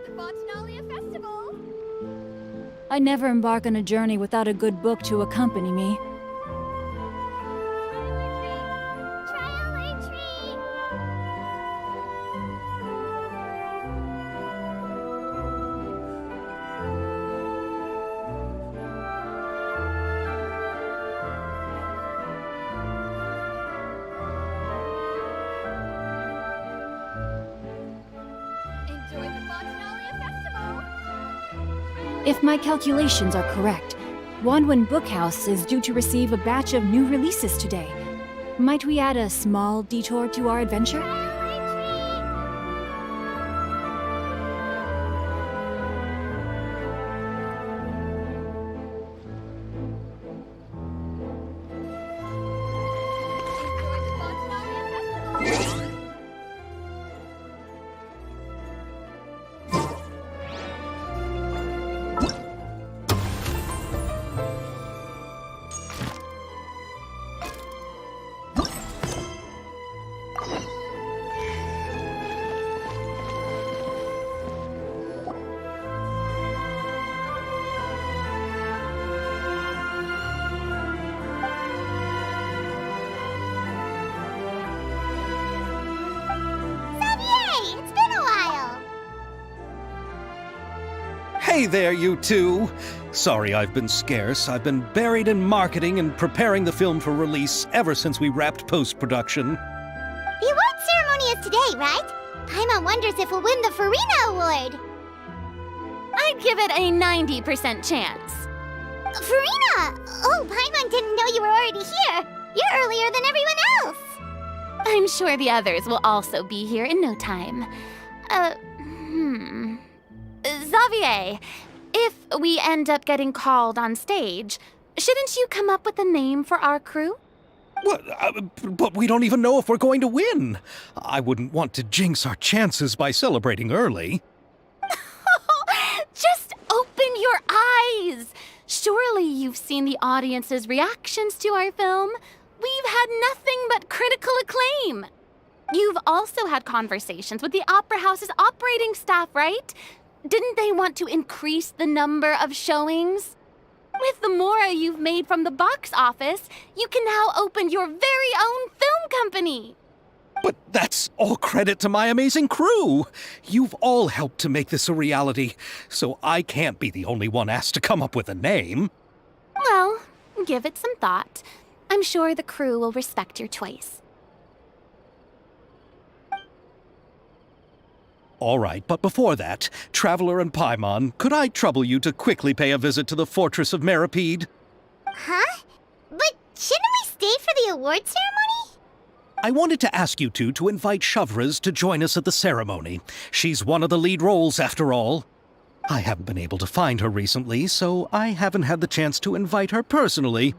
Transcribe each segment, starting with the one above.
the Botanalia Festival! I never embark on a journey without a good book to accompany me. Trial entry! Enjoy the Botanalia Festival! If my calculations are correct, Wanwen Bookhouse is due to receive a batch of new releases today. Might we add a small detour to our adventure? Enjoy the Botanalia Festival! Xavier! It's been a while! Hey there, you two! Sorry I've been scarce. I've been buried in marketing and preparing the film for release ever since we wrapped post-production. The award ceremony is today, right? Paimon wonders if we'll win the Farina Award. I'd give it a 90% chance. Farina! Oh, Paimon didn't know you were already here. You're earlier than everyone else. I'm sure the others will also be here in no time. Xavier, if we end up getting called on stage, shouldn't you come up with a name for our crew? What? But we don't even know if we're going to win. I wouldn't want to jinx our chances by celebrating early. Just open your eyes! Surely you've seen the audience's reactions to our film. We've had nothing but critical acclaim. You've also had conversations with the Opera House's operating staff, right? Didn't they want to increase the number of showings? With the mora you've made from the box office, you can now open your very own film company. But that's all credit to my amazing crew. You've all helped to make this a reality, so I can't be the only one asked to come up with a name. Well, give it some thought. I'm sure the crew will respect your choice. All right, but before that, Traveler and Paimon, could I trouble you to quickly pay a visit to the Fortress of Meripede? Huh? But shouldn't we stay for the award ceremony? I wanted to ask you two to invite Shavraz to join us at the ceremony. She's one of the lead roles, after all. I haven't been able to find her recently, so I haven't had the chance to invite her personally.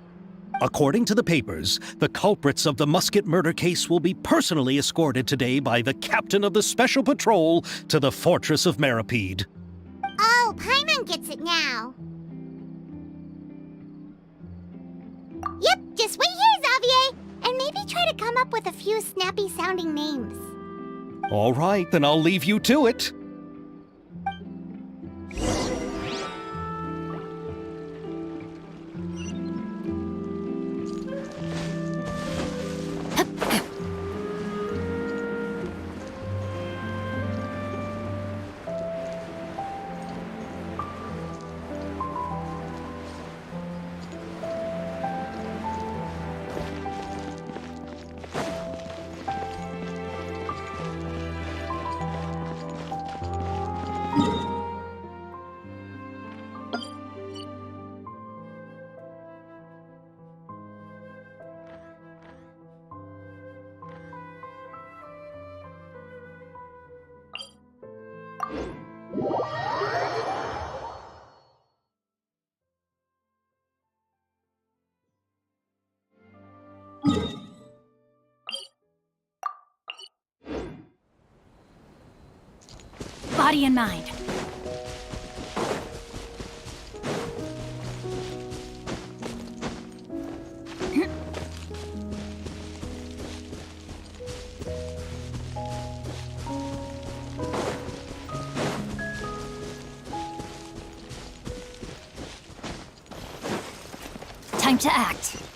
According to the papers, the culprits of the Musket murder case will be personally escorted today by the captain of the Special Patrol to the Fortress of Meripede. Oh, Paimon gets it now. Yep, just wait here, Xavier, and maybe try to come up with a few snappy-sounding names. All right, then I'll leave you to it. Body and mind. Time to act.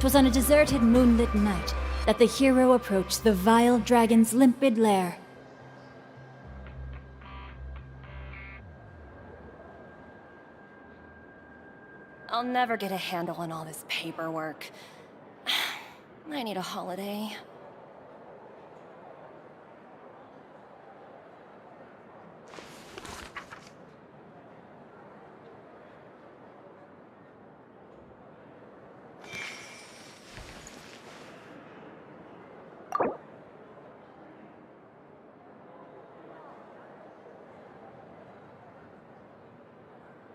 'Twas on a deserted moonlit night that the hero approached the vile dragon's limpid lair. I'll never get a handle on all this paperwork. I need a holiday.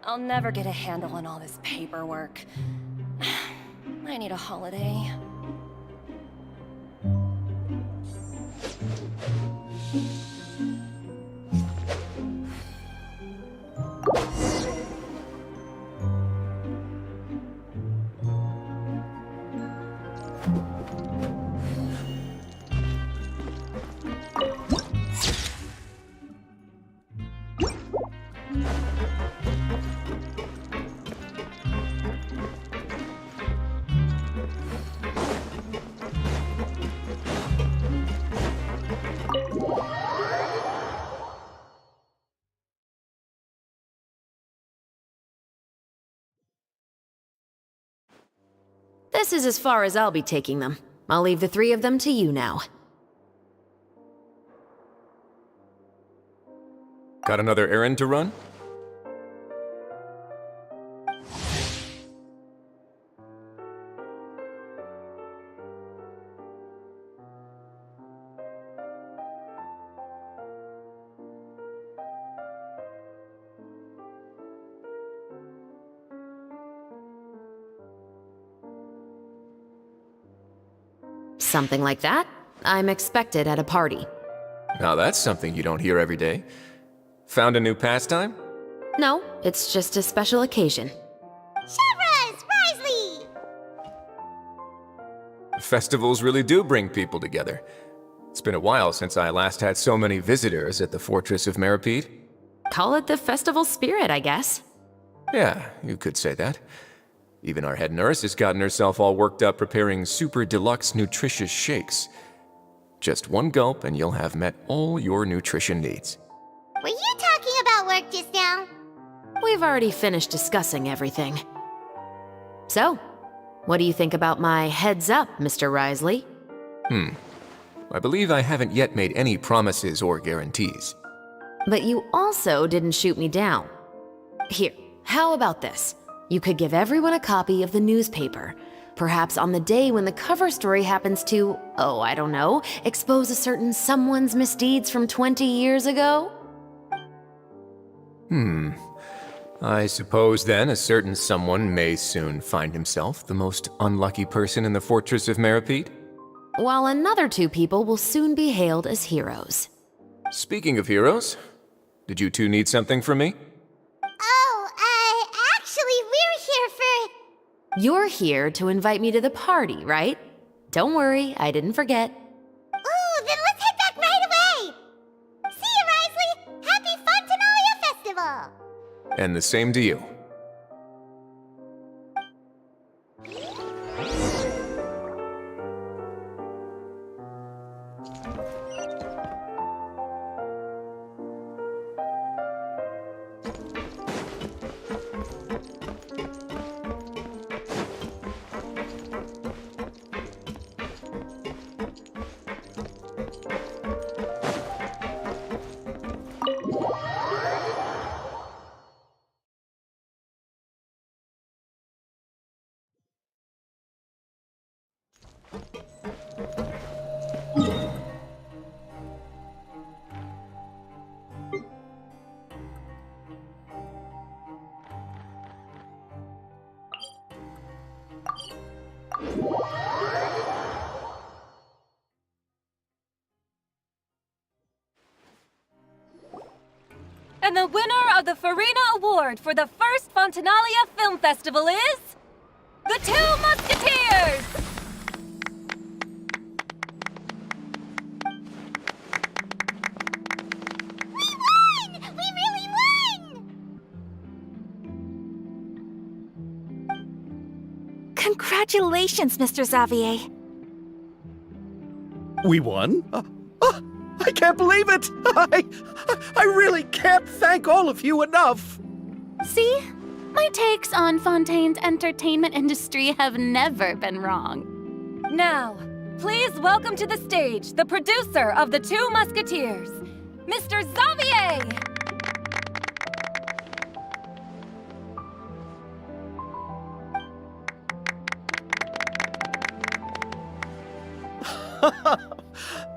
I'll never get a handle on all this paperwork. I need a holiday. This is as far as I'll be taking them. I'll leave the three of them to you now. Got another errand to run? Something like that. I'm expected at a party. Now that's something you don't hear every day. Found a new pastime? No, it's just a special occasion. Shavras! Risley! Festivals really do bring people together. It's been a while since I last had so many visitors at the Fortress of Meripede. Call it the festival spirit, I guess. Yeah, you could say that. Even our head nurse has gotten herself all worked up preparing super deluxe nutritious shakes. Just one gulp and you'll have met all your nutrition needs. Were you talking about work just now? We've already finished discussing everything. So, what do you think about my heads up, Mr. Risley? I believe I haven't yet made any promises or guarantees. But you also didn't shoot me down. Here, how about this? You could give everyone a copy of the newspaper. Perhaps on the day when the cover story happens to, oh, I don't know, expose a certain someone's misdeeds from 20 years ago? I suppose then a certain someone may soon find himself the most unlucky person in the Fortress of Meripede. While another two people will soon be hailed as heroes. Speaking of heroes, did you two need something from me? Actually, we're here for... You're here to invite me to the party, right? Don't worry, I didn't forget. Ooh, then let's head back right away! See you, Risley! Happy Fontanalia Festival! And the same to you. And the winner of the Farina Award for the first Fontanalia Film Festival is... The Two Musketeers! We won! We really won! Congratulations, Mr. Xavier. We won? I can't believe it! I really can't thank all of you enough! See? My takes on Fontaine's entertainment industry have never been wrong. Now, please welcome to the stage the producer of The Two Musketeers, Mr. Xavier!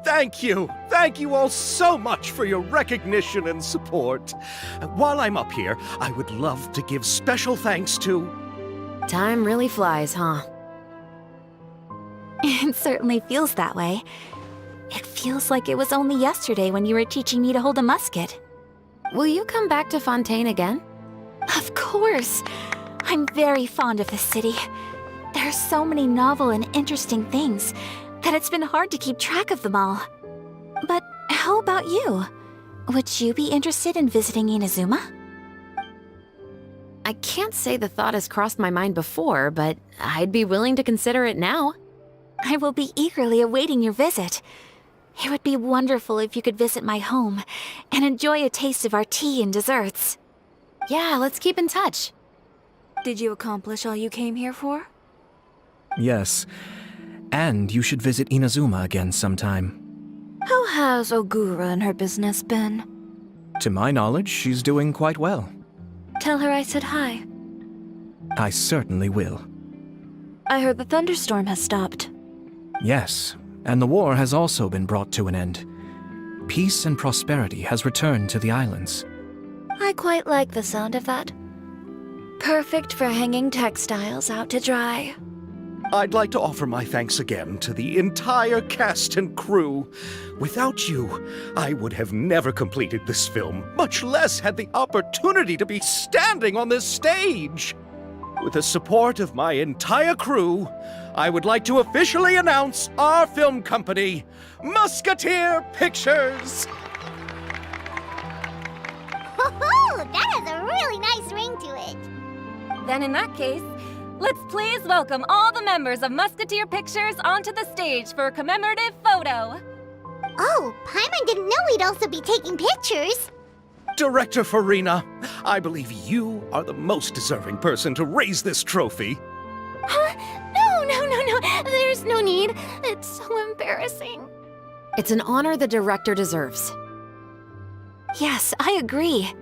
Thank you! Thank you all so much for your recognition and support. While I'm up here, I would love to give special thanks to... Time really flies, huh? It certainly feels that way. It feels like it was only yesterday when you were teaching me to hold a musket. Will you come back to Fontaine again? Of course! I'm very fond of this city. There are so many novel and interesting things that it's been hard to keep track of them all. But how about you? Would you be interested in visiting Inazuma? I can't say the thought has crossed my mind before, but I'd be willing to consider it now. I will be eagerly awaiting your visit. It would be wonderful if you could visit my home and enjoy a taste of our tea and desserts. Yeah, let's keep in touch. Did you accomplish all you came here for? Yes. And you should visit Inazuma again sometime. How has Ogura and her business been? To my knowledge, she's doing quite well. Tell her I said hi. I certainly will. I heard the thunderstorm has stopped. Yes, and the war has also been brought to an end. Peace and prosperity has returned to the islands. I quite like the sound of that. Perfect for hanging textiles out to dry. I'd like to offer my thanks again to the entire cast and crew. Without you, I would have never completed this film, much less had the opportunity to be standing on this stage. With the support of my entire crew, I would like to officially announce our film company, Musketeer Pictures! Ho-ho! That has a really nice ring to it. Then in that case, let's please welcome all the members of Musketeer Pictures onto the stage for a commemorative photo. Oh, Paimon didn't know we'd also be taking pictures. Director Farina, I believe you are the most deserving person to raise this trophy. Huh? No. There's no need. It's so embarrassing. It's an honor the director deserves. Yes, I agree.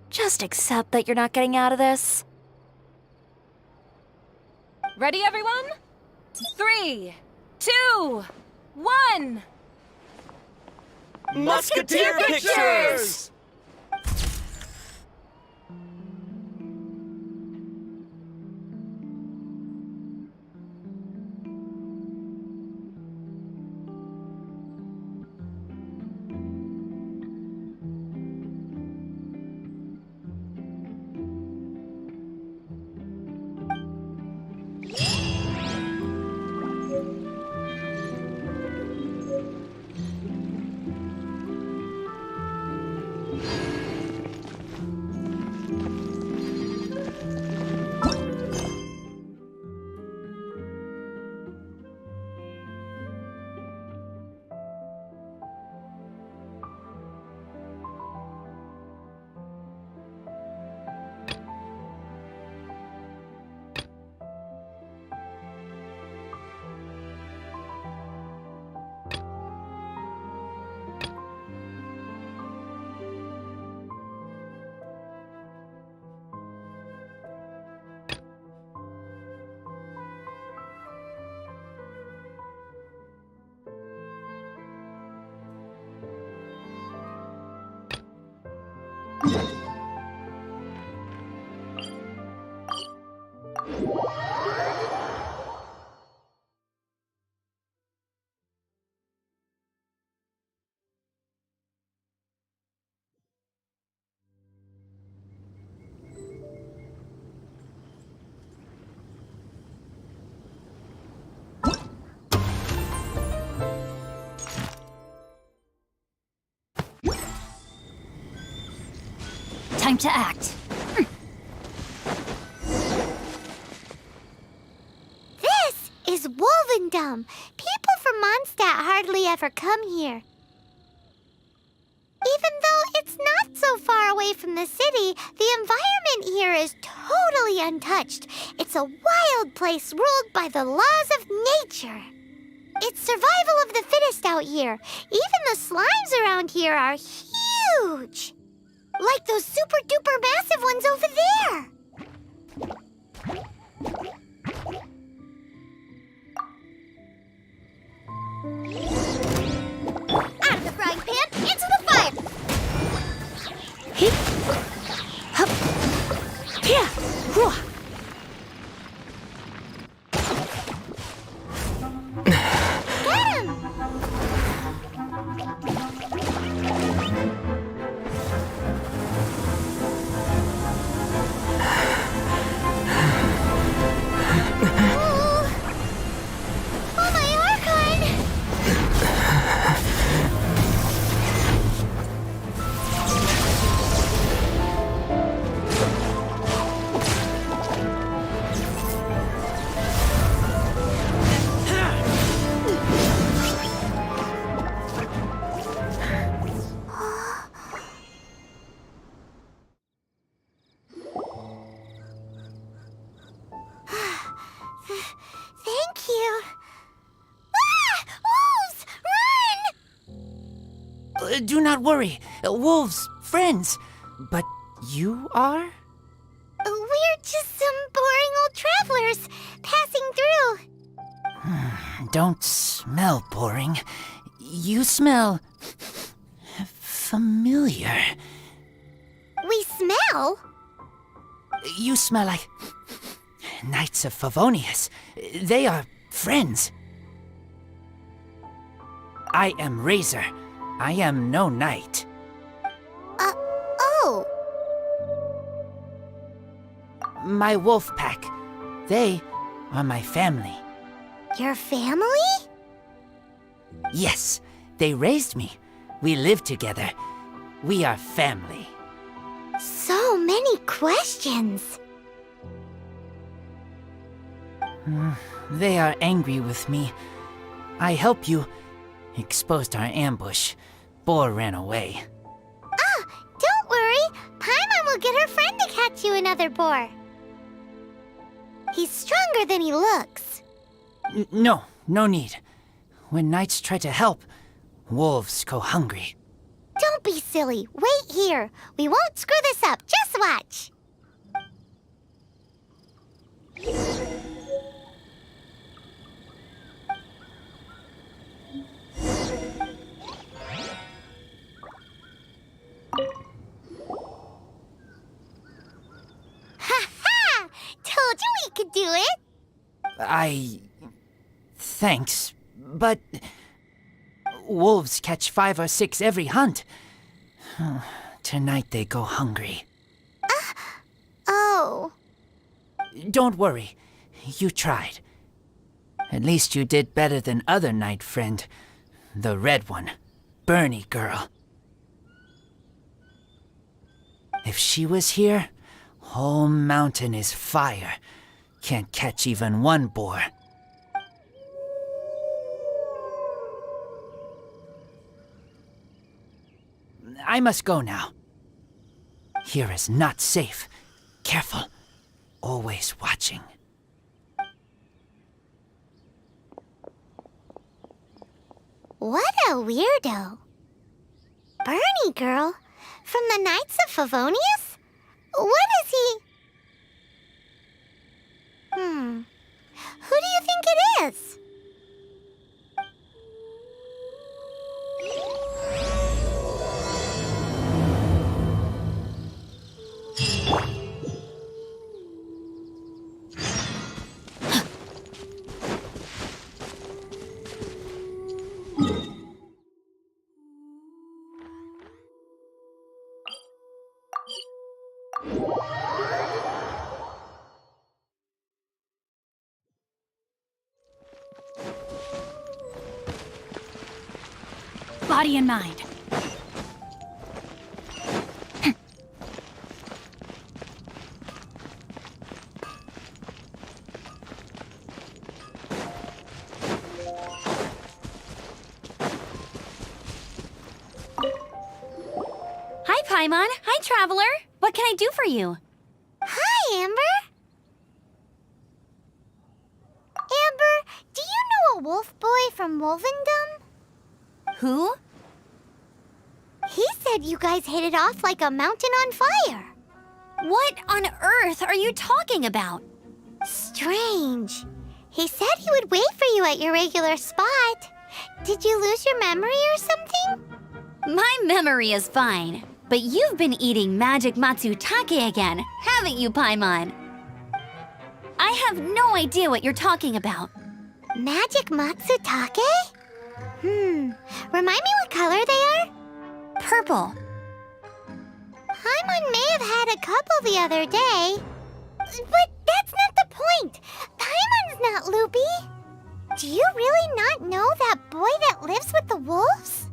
Just accept that you're not getting out of this. Ready, everyone? 3, 2, 1! Musketeer Pictures! Time to act. This is Wolvendom. People from Mondstadt hardly ever come here. Even though it's not so far away from the city, the environment here is totally untouched. It's a wild place ruled by the laws of nature. It's survival of the fittest out here. Even the slimes around here are huge. Like those super-duper massive ones over there. Out of the frying pan, into the fire! Hip. Hup. Here. Whoa. Get him! Oh, my Archon! Thank you. Ah! Wolves! Run! Do not worry. Wolves, friends. But you are? We're just some boring old travelers passing through. Don't smell boring. You smell familiar. We smell? You smell like Knights of Favonius. They are friends. I am Razor. I am no knight. Oh. My wolf pack. They are my family. Your family? Yes, they raised me. We live together. We are family. So many questions. They are angry with me. I helped you, exposed our ambush. Boar ran away. Ah, don't worry. Paimon will get her friend to catch you another boar. He's stronger than he looks. No need. When knights try to help, wolves go hungry. Don't be silly. Wait here. We won't screw this up. Just watch. Ha-ha! Told you we could do it. Thanks, but wolves catch 5 or 6 every hunt. Tonight they go hungry. Oh. Don't worry, you tried. At least you did better than other knight friend, the red one, Bernie girl. If she was here, whole mountain is fire. Can't catch even one boar. I must go now. Here is not safe. Careful. Always watching. What a weirdo. Bernie girl? From the Knights of Favonius? What is he? Who do you think it is? Body and mind. Paimon. Hi, Traveler. What can I do for you? Hi, Amber. Amber, do you know a wolf boy from Wolvendom? Who? He said you guys hit it off like a mountain on fire. What on earth are you talking about? Strange. He said he would wait for you at your regular spot. Did you lose your memory or something? My memory is fine, but you've been eating magic matsutake again, haven't you, Paimon? I have no idea what you're talking about. Magic matsutake? Remind me what color they are? Purple. Paimon may have had a couple the other day. But that's not the point. Paimon's not loopy. Do you really not know that boy that lives with the wolves?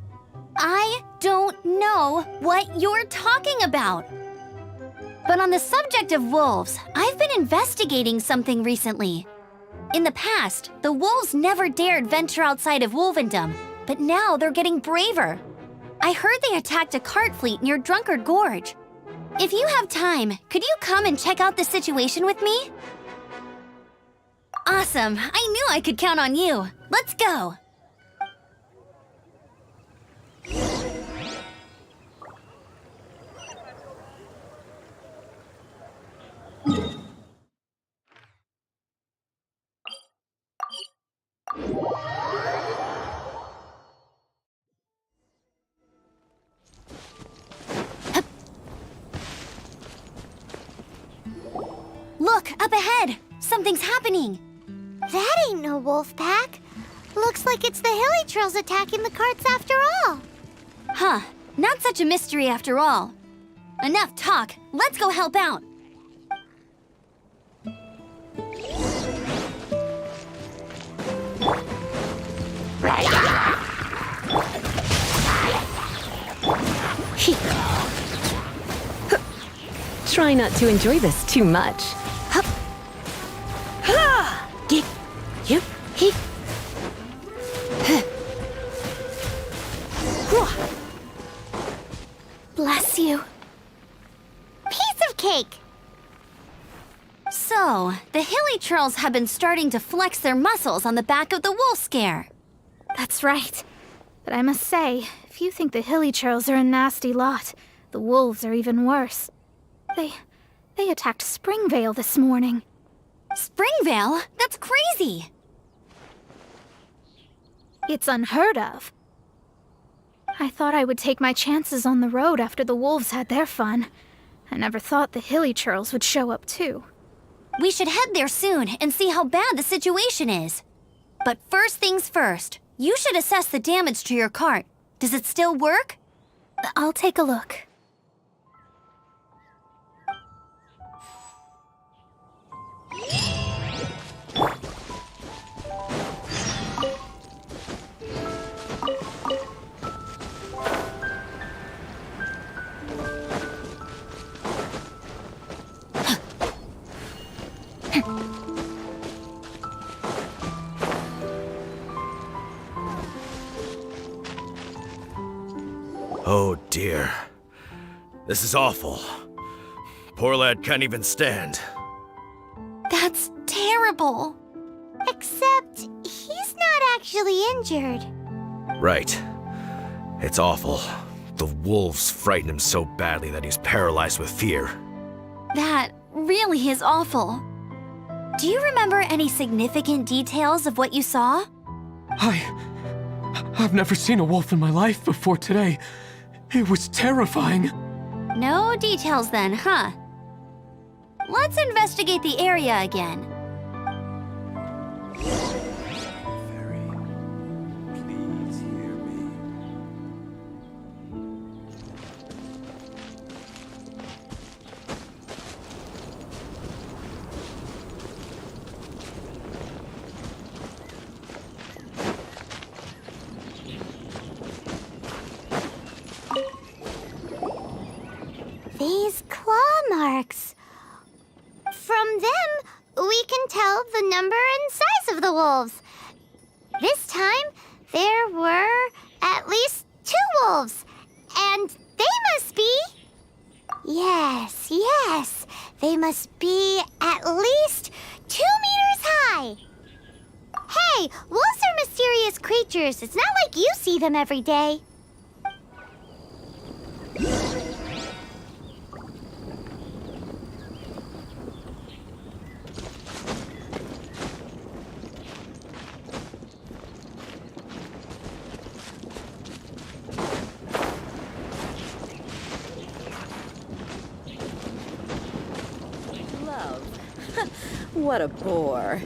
I don't know what you're talking about. But on the subject of wolves, I've been investigating something recently. In the past, the wolves never dared venture outside of Wolvendom, but now they're getting braver. I heard they attacked a cart fleet near Drunkard Gorge. If you have time, could you come and check out the situation with me? Awesome. I knew I could count on you. Let's go. Look, up ahead! Something's happening! That ain't no wolf pack. Looks like it's the hilly trails attacking the carts after all. Huh, not such a mystery after all. Enough talk, let's go help out! Try not to enjoy this too much. Bless you. Piece of cake. So, the hilly trolls have been starting to flex their muscles on the back of the wolf scare. That's right. But I must say, if you think the hilly churls are a nasty lot, the wolves are even worse. They attacked Springvale this morning. Springvale? That's crazy! It's unheard of. I thought I would take my chances on the road after the wolves had their fun. I never thought the hilly churls would show up too. We should head there soon and see how bad the situation is. But first things first, you should assess the damage to your cart. Does it still work? I'll take a look. Oh dear. This is awful. Poor lad can't even stand. That's terrible. Except he's not actually injured. Right. It's awful. The wolves frighten him so badly that he's paralyzed with fear. That really is awful. Do you remember any significant details of what you saw? I've never seen a wolf in my life before today. It was terrifying. No details then, huh? Let's investigate the area again. These claw marks. From them, we can must be at least 2 meters high. Hey, wolves are mysterious creatures. It's not like you see them every day. What a bore.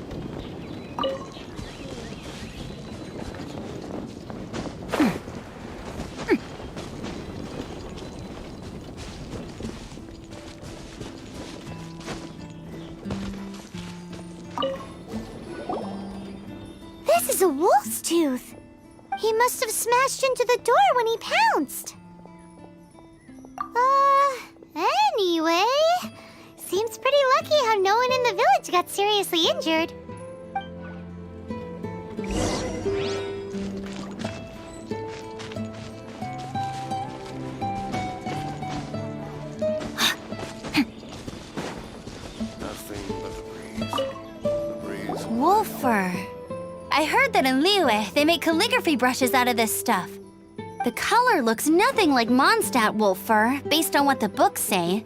This is a wolf's tooth. He must have smashed into the door when he pounced. Anyway, seems pretty lucky how no one in the village got seriously injured. Wolf fur. I heard that in Liyue, they make calligraphy brushes out of this stuff. The color looks nothing like Mondstadt wolf fur, based on what the books say.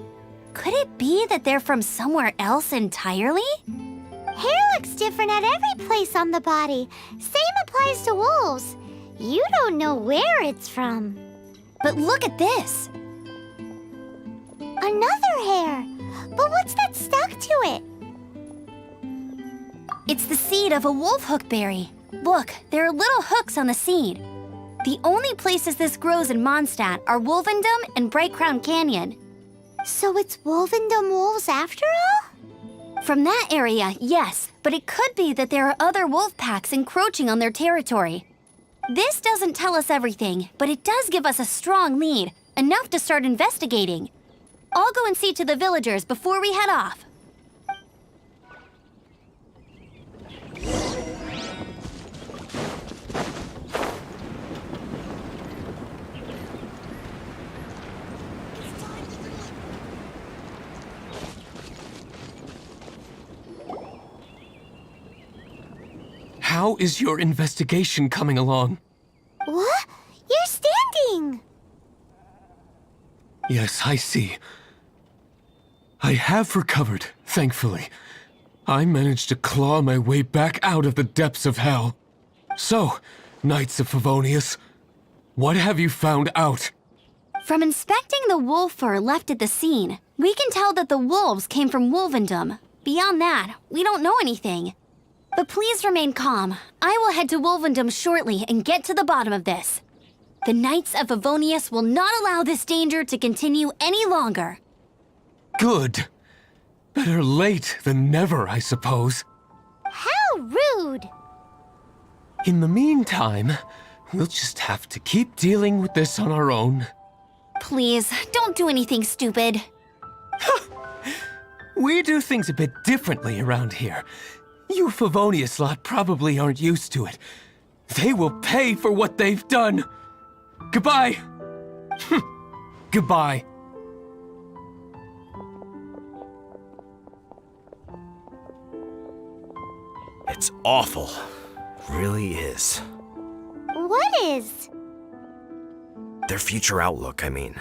Could it be that they're from somewhere else entirely? Hair looks different at every place on the body. Same applies to wolves. You don't know where it's from. But look at this. Another hair. But what's that stuck to it? It's the seed of a wolf hook berry. Look, there are little hooks on the seed. The only places this grows in Mondstadt are Wolvendom and Bright Crown Canyon. So it's Wolvendom wolves after all? From that area, yes, but it could be that there are other wolf packs encroaching on their territory. This doesn't tell us everything, but it does give us a strong lead, enough to start investigating. I'll go and see to the villagers before we head off. How is your investigation coming along? What? You're standing! Yes, I see. I have recovered, thankfully. I managed to claw my way back out of the depths of hell. So, Knights of Favonius, what have you found out? From inspecting the wolf fur left at the scene, we can tell that the wolves came from Wolvendom. Beyond that, we don't know anything. But please remain calm. I will head to Wolvendom shortly and get to the bottom of this. The Knights of Favonius will not allow this danger to continue any longer. Good. Better late than never, I suppose. How rude! In the meantime, we'll just have to keep dealing with this on our own. Please, don't do anything stupid. We do things a bit differently around here. You Favonius lot probably aren't used to it. They will pay for what they've done. Goodbye. Goodbye. It's awful. Really is. What is? Their future outlook, I mean.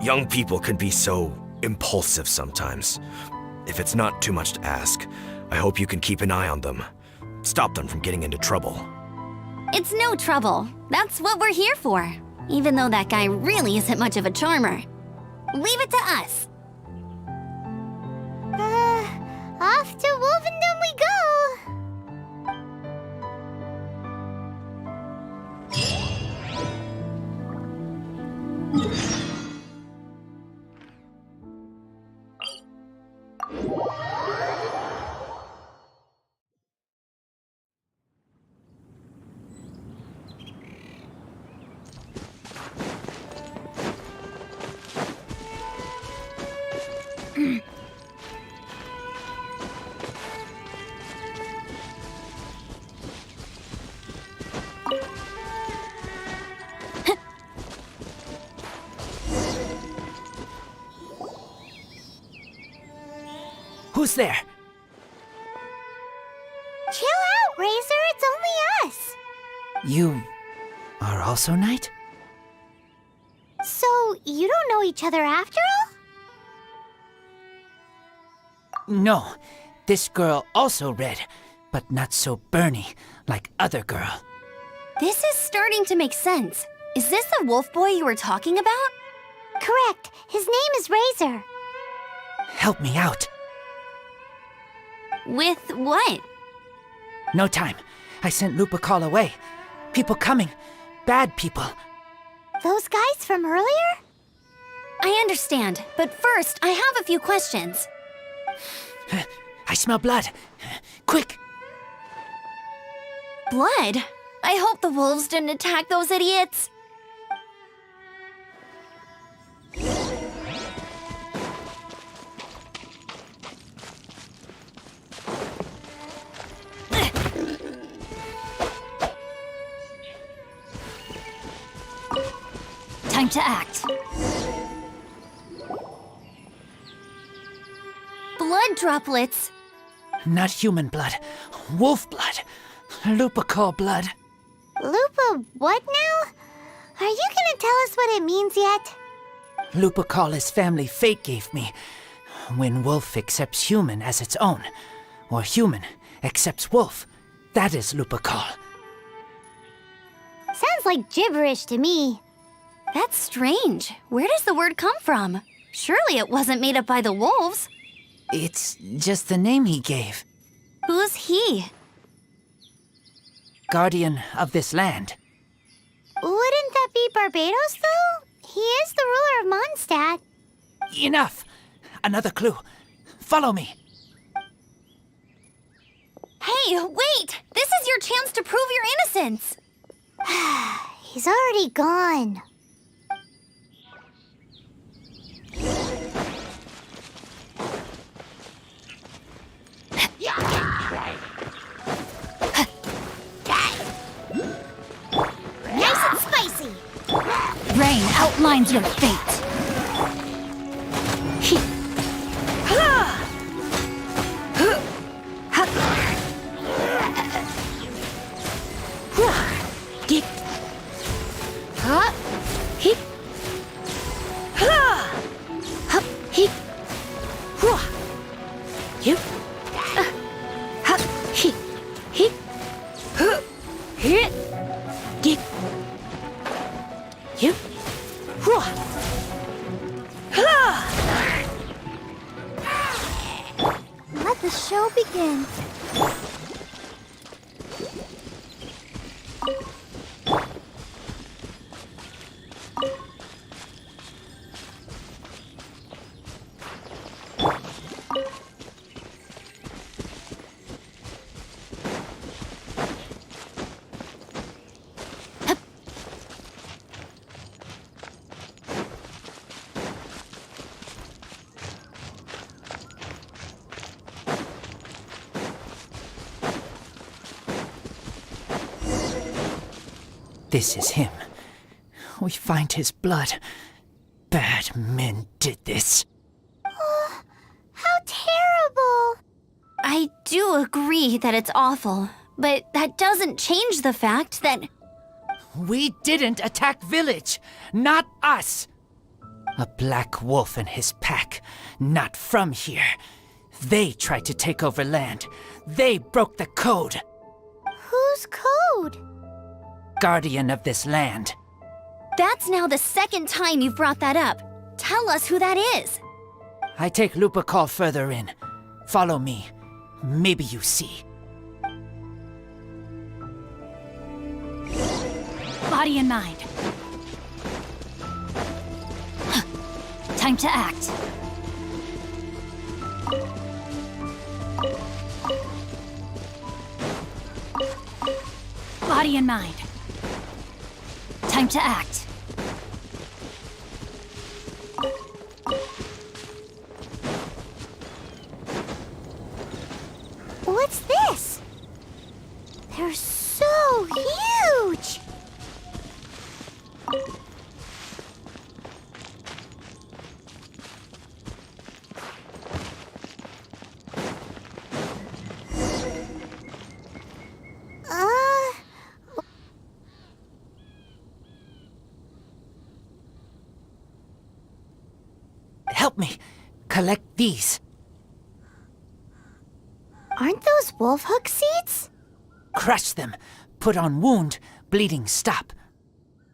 Young people can be so impulsive sometimes. If it's not too much to ask, I hope you can keep an eye on them. Stop them from getting into trouble. It's no trouble. That's what we're here for. Even though that guy really isn't much of a charmer. Leave it to us. Off to Wolvendom we go! Who's there? Chill out, Razor. It's only us. You are also Knight? So, you don't know each other after all? No. This girl also red, but not so burny like other girl. This is starting to make sense. Is this the wolf boy you were talking about? Correct. His name is Razor. Help me out. With what? No time. I sent Lupacall away. People coming. Bad people. Those guys from earlier? I understand, but first, I have a few questions. I smell blood. Quick! Blood? I hope the wolves didn't attack those idiots. Time to act. Blood droplets. Not human blood. Wolf blood. Lupacall blood. Lupa what now? Are you gonna tell us what it means yet? Lupacall is family fate gave me. When wolf accepts human as its own, or human accepts wolf, that is Lupacall. Sounds like gibberish to me. That's strange. Where does the word come from? Surely it wasn't made up by the wolves. It's just the name he gave. Who's he? Guardian of this land. Wouldn't that be Barbados, though? He is the ruler of Mondstadt. Enough! Another clue. Follow me. Hey, wait! This is your chance to prove your innocence! He's already gone. Nice and spicy. Rain outlines your fate. Let the show begin. This is him. We find his blood. Bad men did this. How terrible. I do agree that it's awful, but that doesn't change the fact that... We didn't attack village. Not us. A black wolf and his pack. Not from here. They tried to take over land. They broke the code. Whose code? Guardian of this land. That's now the second time you've brought that up. Tell us who that is. I take Lupacall further in. Follow me. Maybe you see. Body and mind. Time to act. Body and mind. Time to act. What's this? They're so huge! me. Collect these. Aren't those wolf hook seeds? Crush them. Put on wound. Bleeding stop.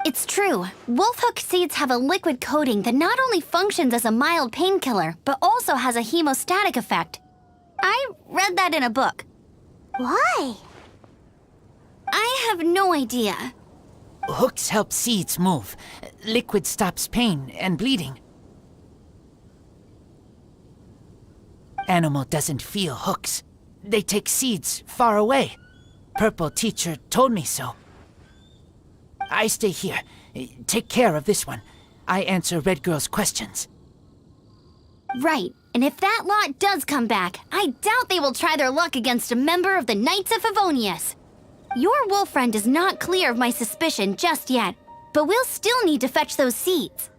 It's true. Wolf hook seeds have a liquid coating that not only functions as a mild painkiller, but also has a hemostatic effect. I read that in a book. Why? I have no idea. Hooks help seeds move. Liquid stops pain and bleeding. Animal doesn't feel hooks. They take seeds far away. Purple teacher told me so. I stay here. Take care of this one. I answer Red Girl's questions. Right, and if that lot does come back, I doubt they will try their luck against a member of the Knights of Favonius. Your wolf friend is not clear of my suspicion just yet, but we'll still need to fetch those seeds.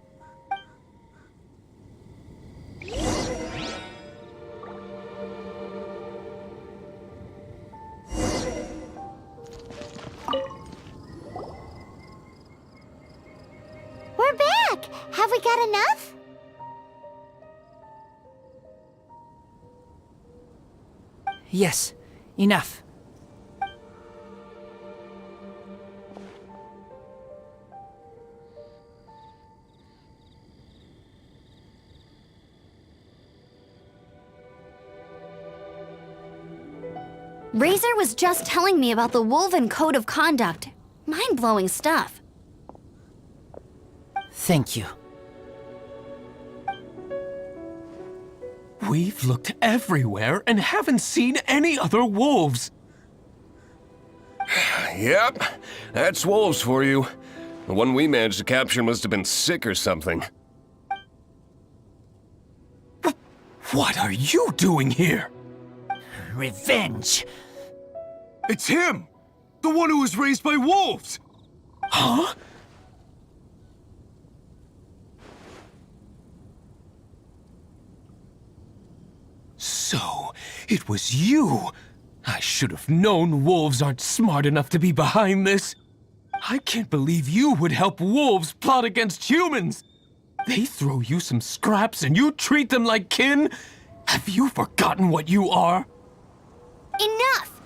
We're back! Have we got enough? Yes, enough. Razor was just telling me about the Wolven Code of Conduct. Mind-blowing stuff. Thank you. We've looked everywhere and haven't seen any other wolves. Yep, that's wolves for you. The one we managed to capture must have been sick or something. What are you doing here? Revenge. It's him! The one who was raised by wolves! Huh? So, it was you! I should have known wolves aren't smart enough to be behind this. I can't believe you would help wolves plot against humans! They throw you some scraps and you treat them like kin? Have you forgotten what you are? Enough!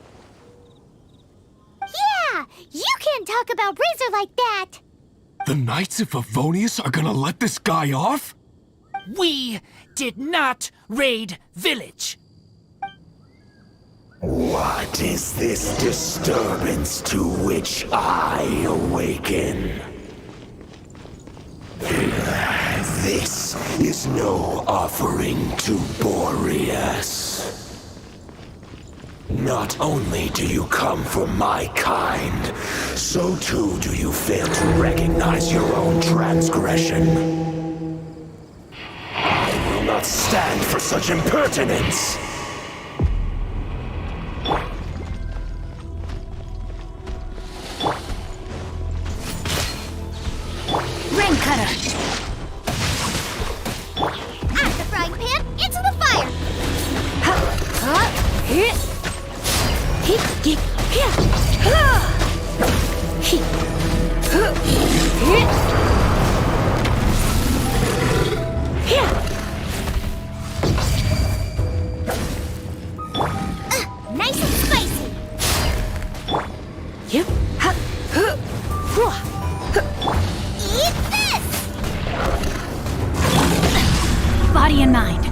Yeah! You can't talk about Razor like that! The Knights of Favonius are gonna let this guy off? We did not raid village. What is this disturbance to which I awaken? This is no offering to Boreas. Not only do you come from my kind, so too do you fail to recognize your own transgression. I will not stand for such impertinence! Ring cutter! Out the frying pan, into the fire! Nice and spicy! Yep. Eat this! Body and mind.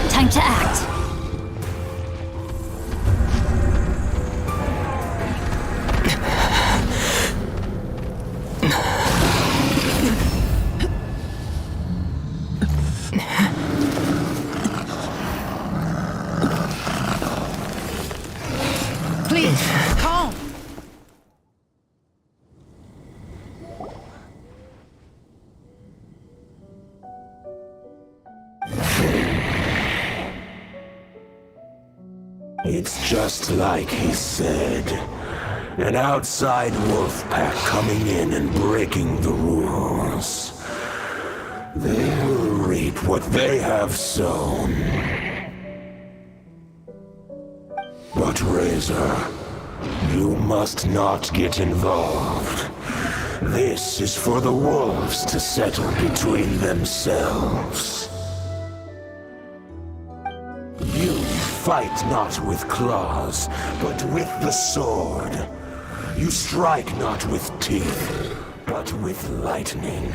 Time to act. Please, calm. It's just like he said. An outside wolf pack coming in and breaking the rules. They will reap what they have sown. But Razor, you must not get involved. This is for the wolves to settle between themselves. You fight not with claws, but with the sword. You strike not with teeth, but with lightning.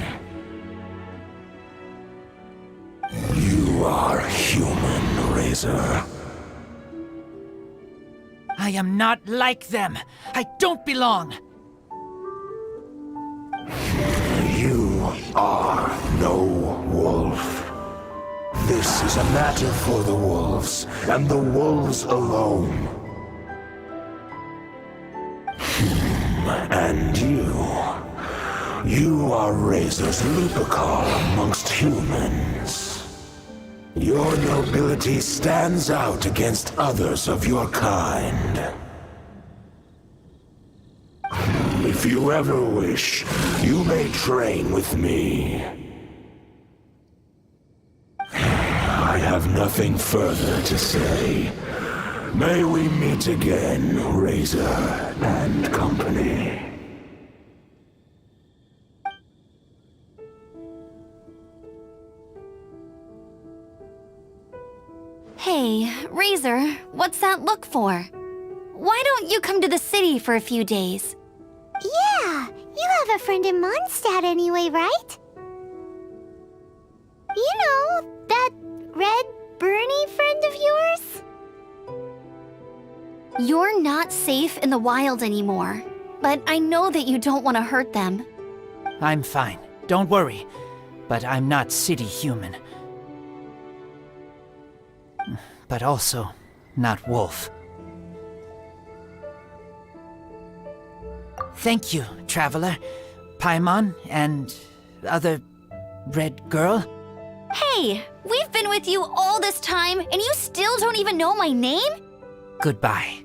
You are human, Razor. I am not like them. I don't belong. You are no wolf. This is a matter for the wolves, and the wolves alone. And you are Razor's Lupicar amongst humans. Your nobility stands out against others of your kind. If you ever wish, you may train with me. I have nothing further to say. May we meet again, Razor and company. Hey, Razor, what's that look for? Why don't you come to the city for a few days? Yeah, you have a friend in Mondstadt anyway, right? You know, that red Bernie friend of yours? You're not safe in the wild anymore, but I know that you don't want to hurt them. I'm fine. Don't worry. But I'm not city human. But also not wolf. Thank you, traveler. Paimon and other red girl. Hey, we've been with you all this time, and you still don't even know my name? Goodbye.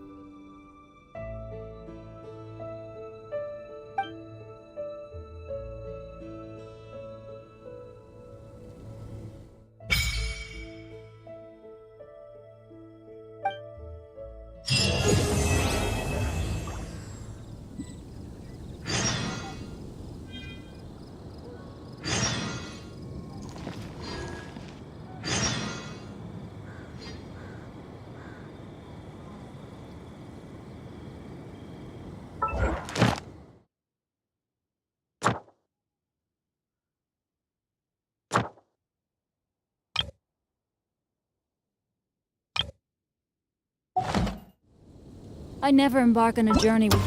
I never embark on a journey with...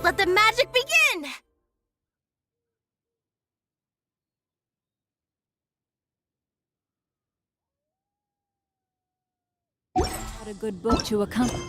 Let the magic begin! Not a good book to accompany.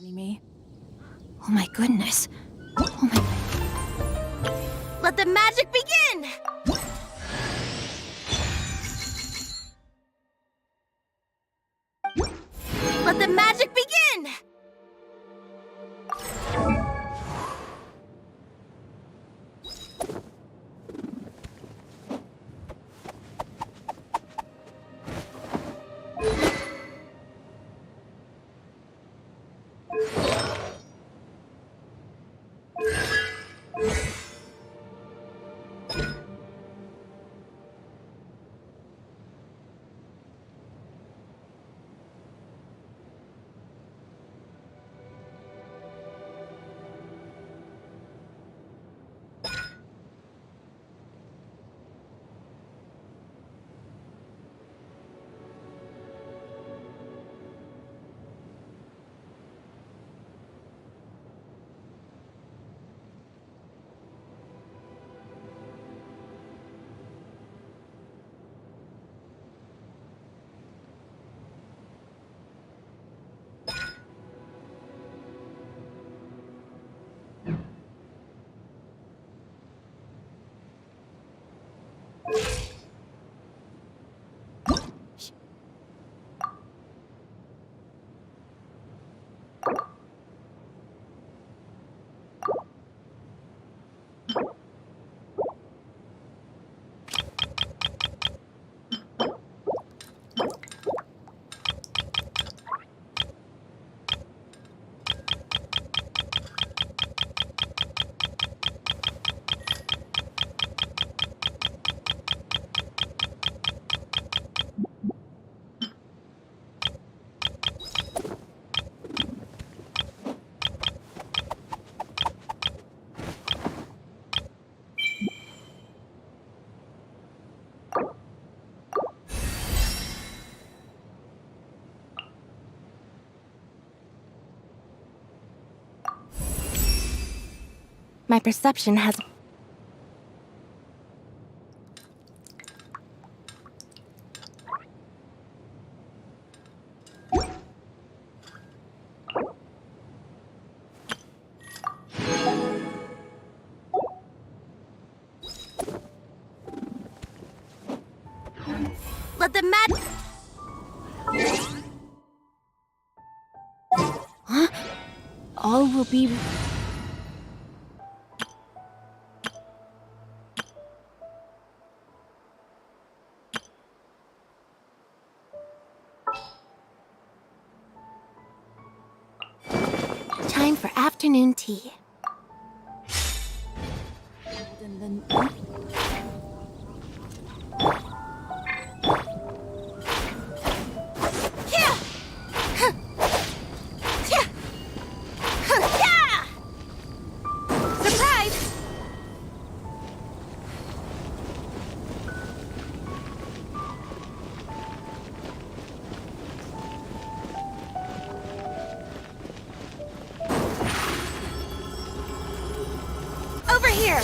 Me? Oh my goodness. Oh my... Let the magic begin! Let the magic begin! My perception has... Let the mad... Huh? All will be... Time for afternoon tea. Surprise! Over here!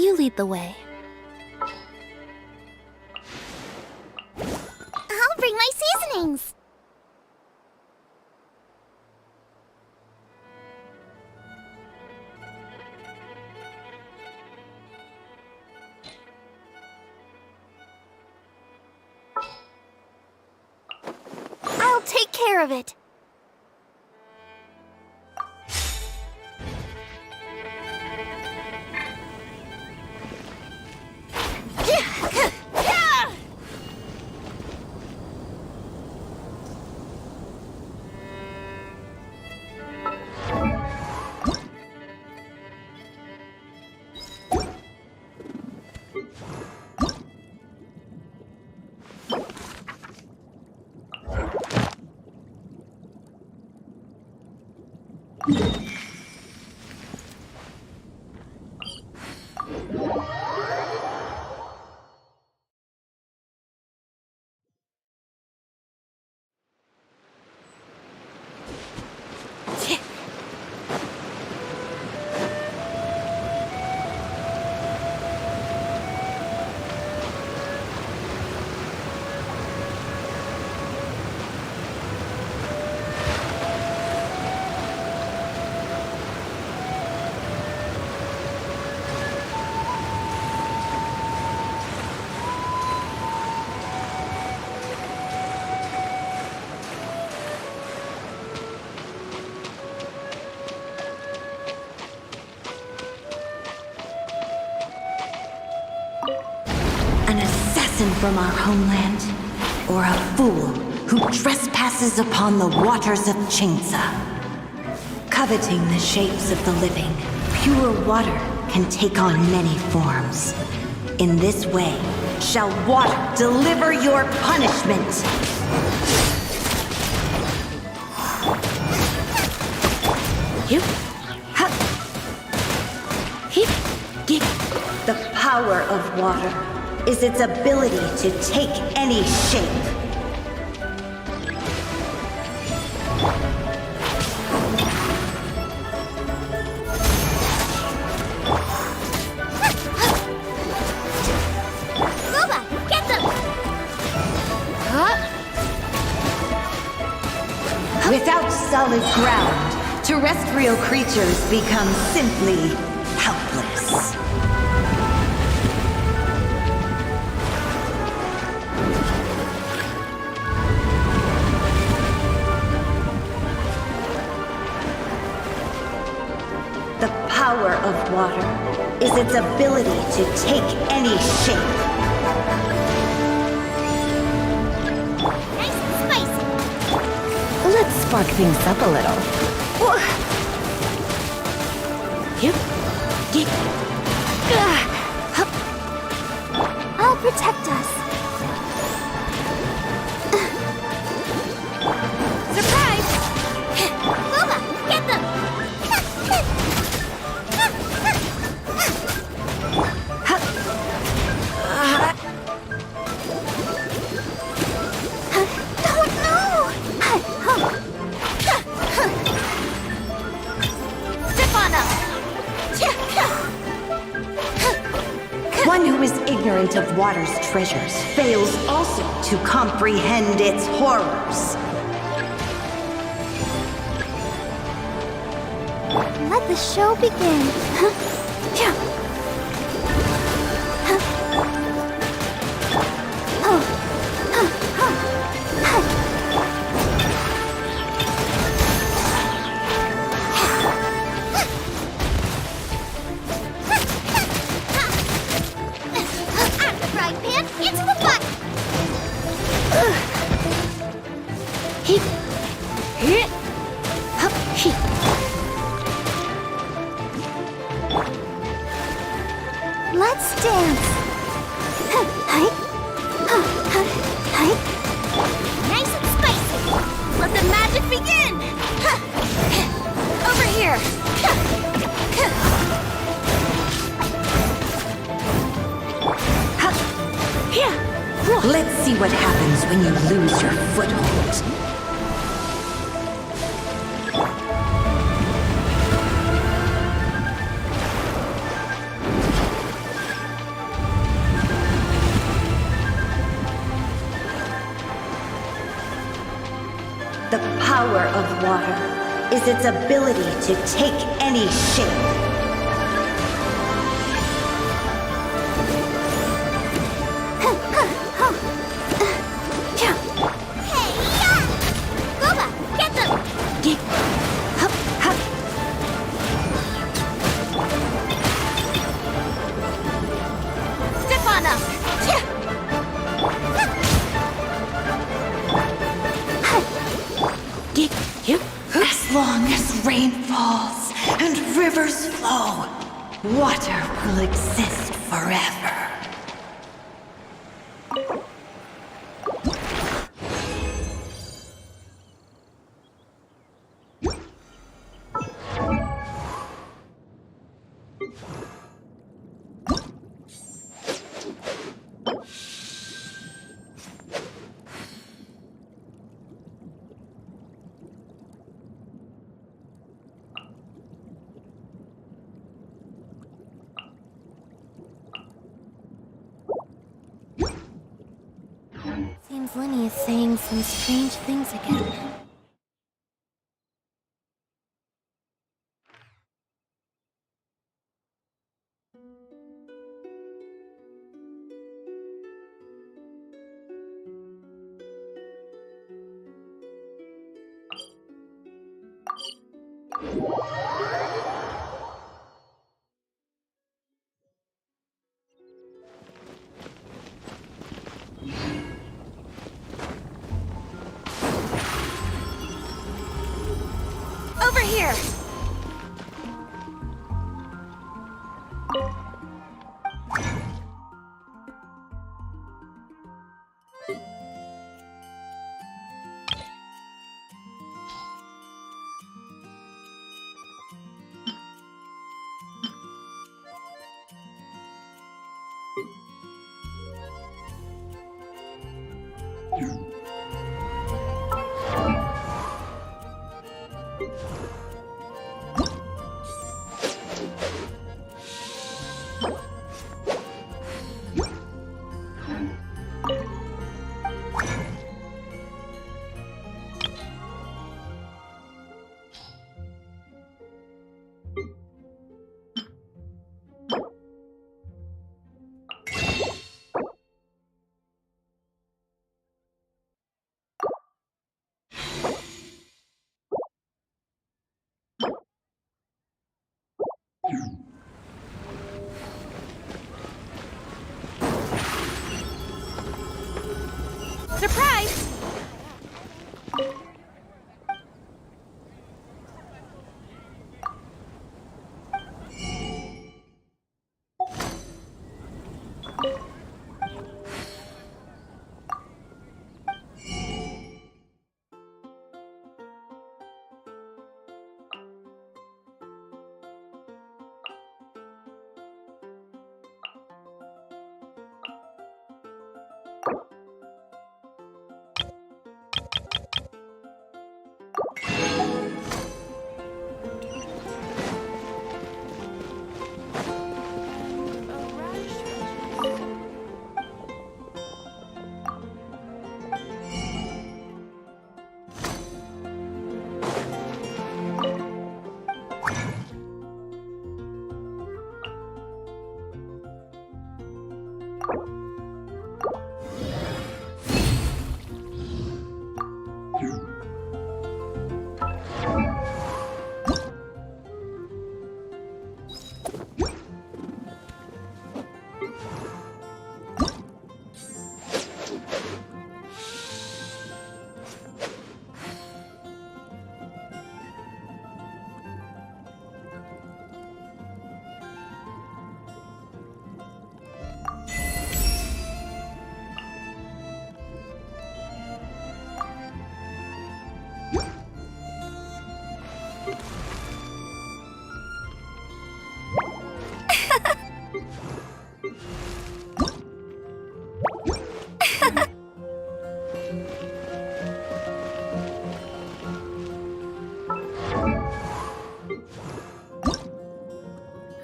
You lead the way. I'll bring my seasonings. I'll take care of it. An assassin from our homeland, or a fool who trespasses upon the waters of Chingsa. Coveting the shapes of the living, pure water can take on many forms. In this way, shall water deliver your punishment. The power of water is its ability to take any shape. Luba, get them! Without solid ground, terrestrial creatures become simply helpless. The power of water is its ability to take any shape. Nice and spicy. Let's spark things up a little. I'll protect us. Surprise! Luba, get them! Don't know! Step on them! One who is ignorant of water's treasures fails also to comprehend its horrors. Let the show begin. Out of the frying pan, into the butt! Let's dance. Nice and spicy. Let the magic begin. Over here. Let's see what happens when you lose your foothold. The power of water is its ability to take any shape. As long as rain falls and rivers flow, water will exist forever. Seems Lenny is saying some strange things again. Over here! Surprise!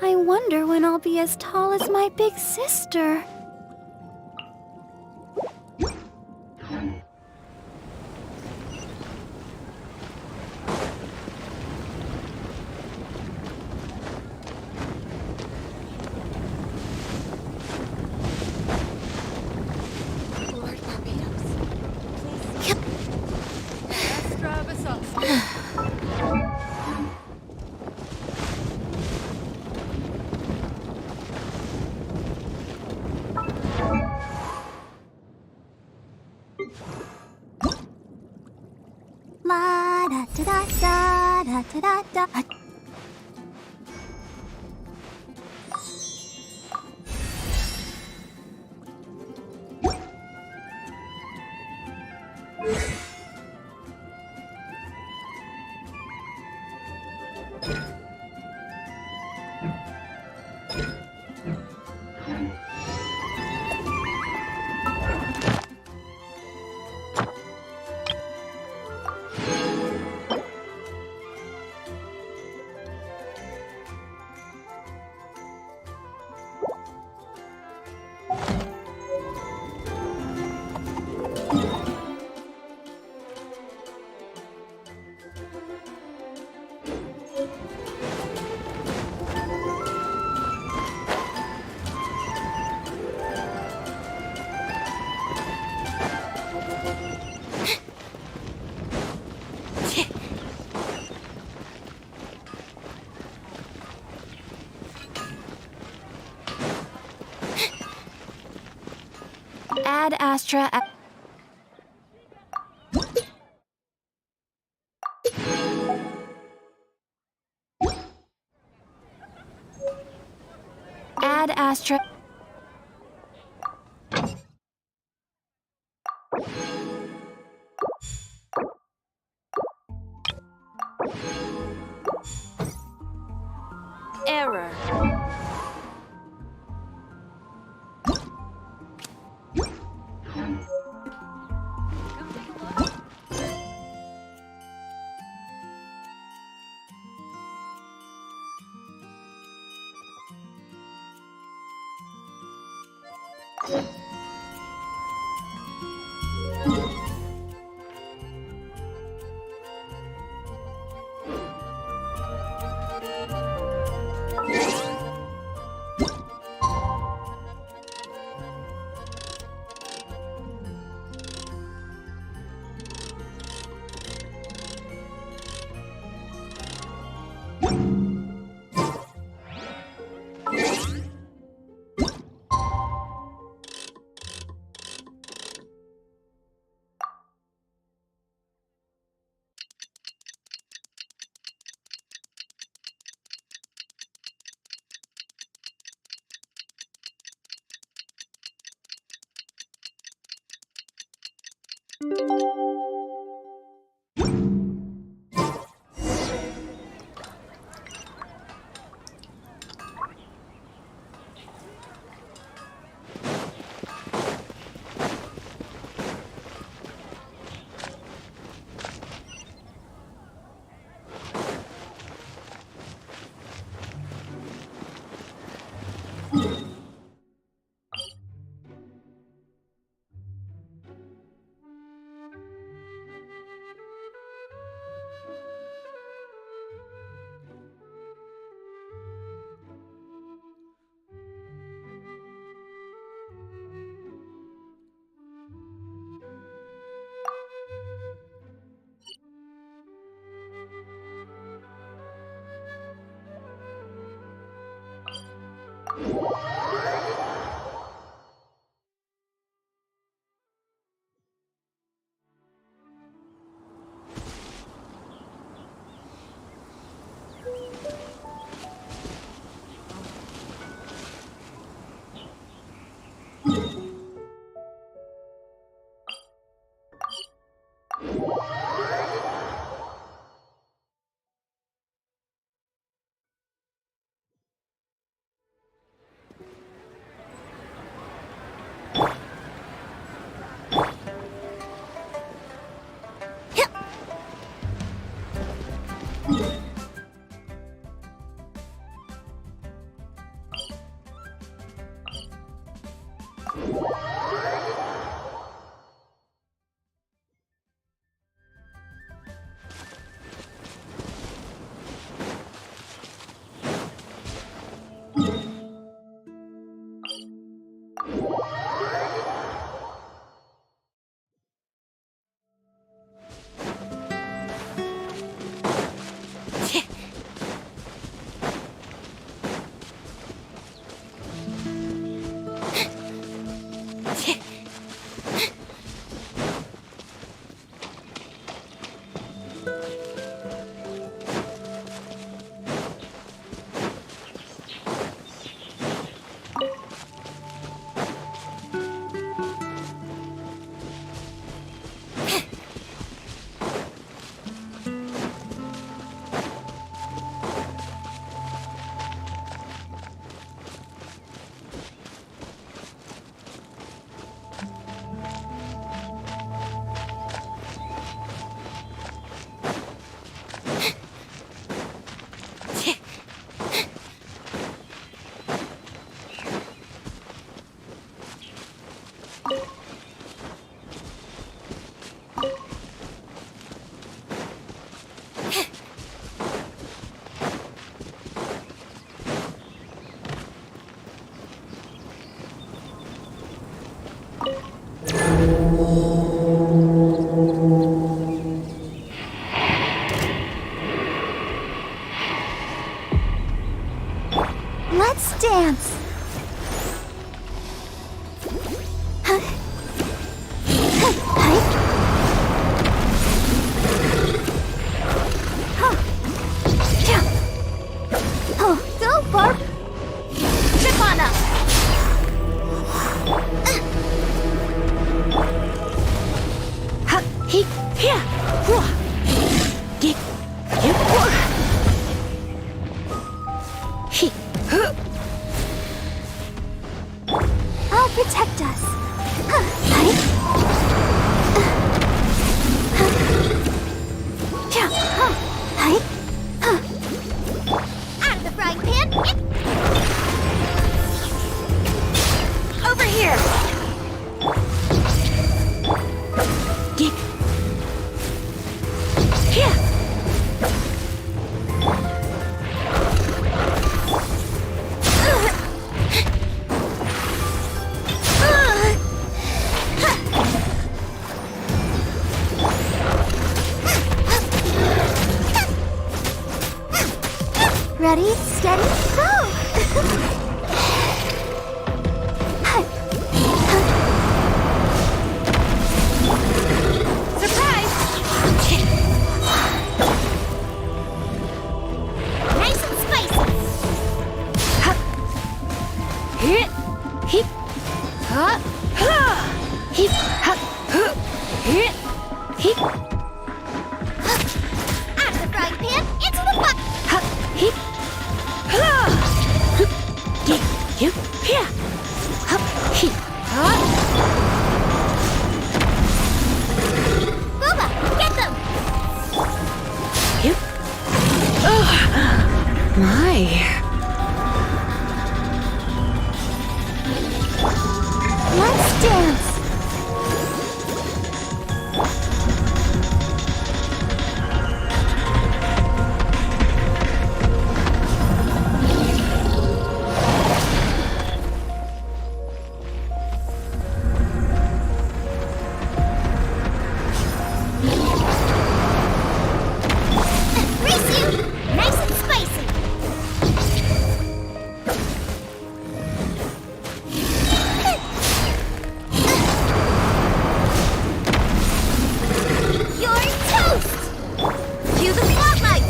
I wonder when I'll be as tall as my big sister. da da da da da da da. Ad Astra. Ad Astra. Error. I'll protect us. Out of the frying pan. Over here. Ready, steady, go! Surprise! Nice and spicy! Hit! Hit! Hit! Hit! Hit! Hit! Out of the frying pan, into the pot! Hit! Booba, get them! My. Let's dance! Race you! Nice and spicy! You're toast! Cue the spotlight!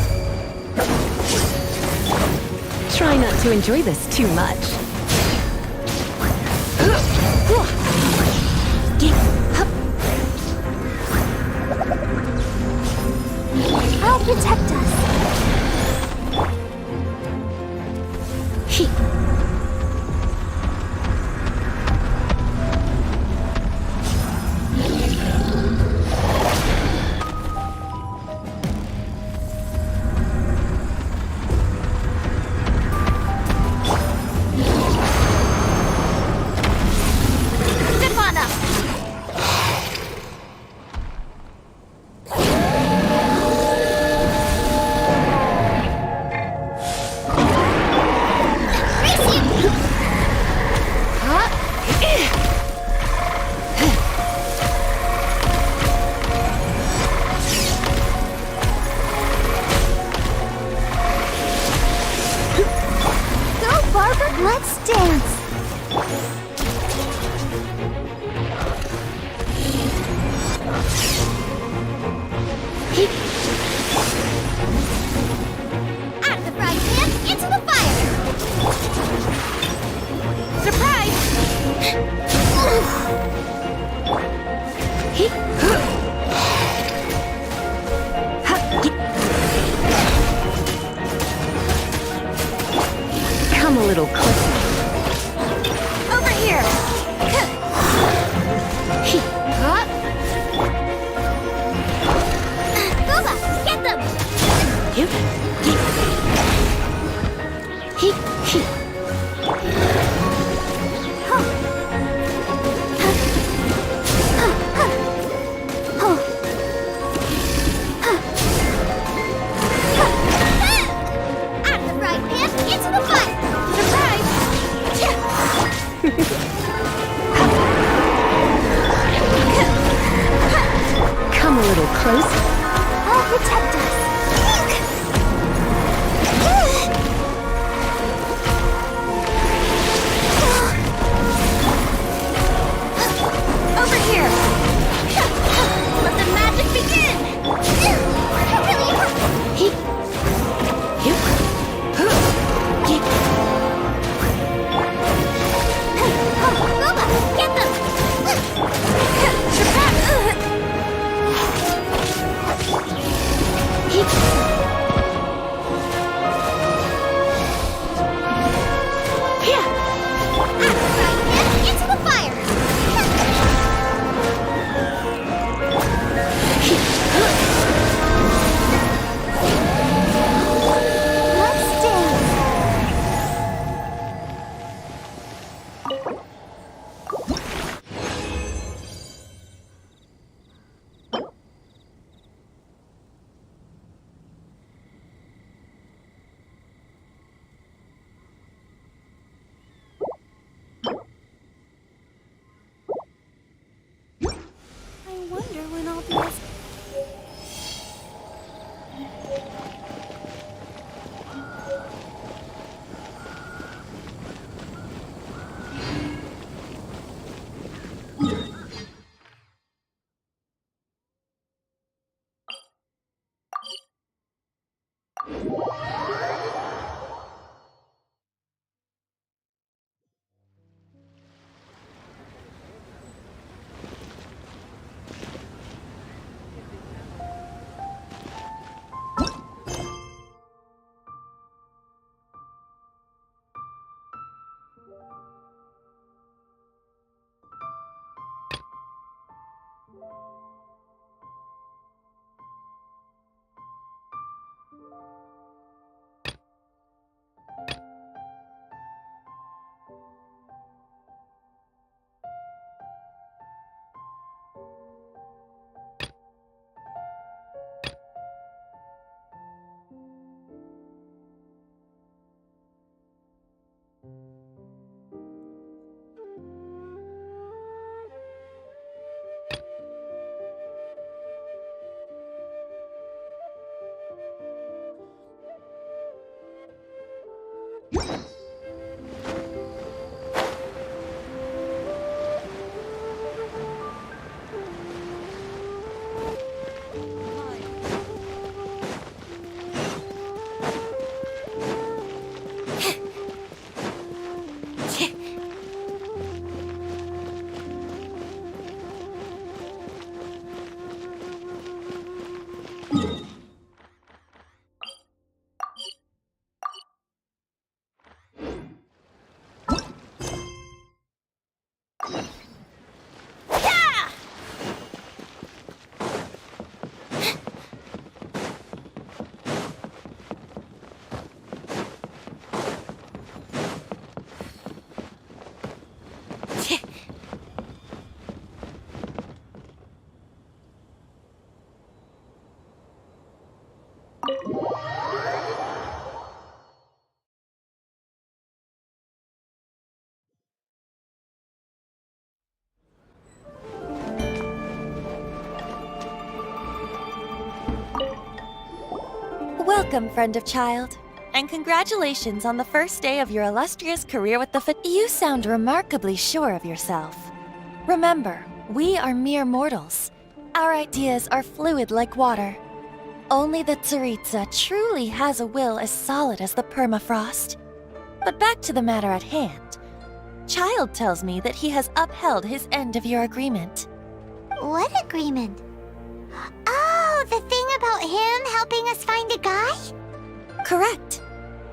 Try not to enjoy this too much. I'll protect us. Zip on up. Go, Barber! Let's dance! Out of the frying pan, into the fire! Surprise! Come a little closer. Over here! Booba, get them! Out of the frying pan, into the fire! Surprise! Come a little closer. I'll protect us. Over here. Let the magic begin. Really hurt. Booba, get them. when I'll be as... Welcome, friend of child, and congratulations on the first day of your illustrious career with the You sound remarkably sure of yourself. Remember, we are mere mortals. Our ideas are fluid like water. Only the Tsaritsa truly has a will as solid as the permafrost. But back to the matter at hand. Child tells me that he has upheld his end of your agreement. What agreement? Oh, the thing about him helping us find a guy? Correct.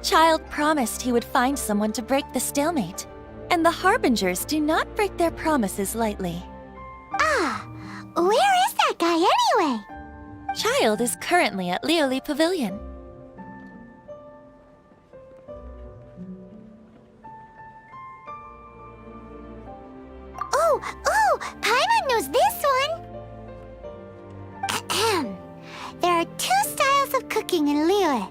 Child promised he would find someone to break the stalemate. And the Harbingers do not break their promises lightly. Ah, where is that guy anyway? Child is currently at Lioli Pavilion. Oh, Paimon knows this one! Ahem. There are two styles of cooking in Liyue,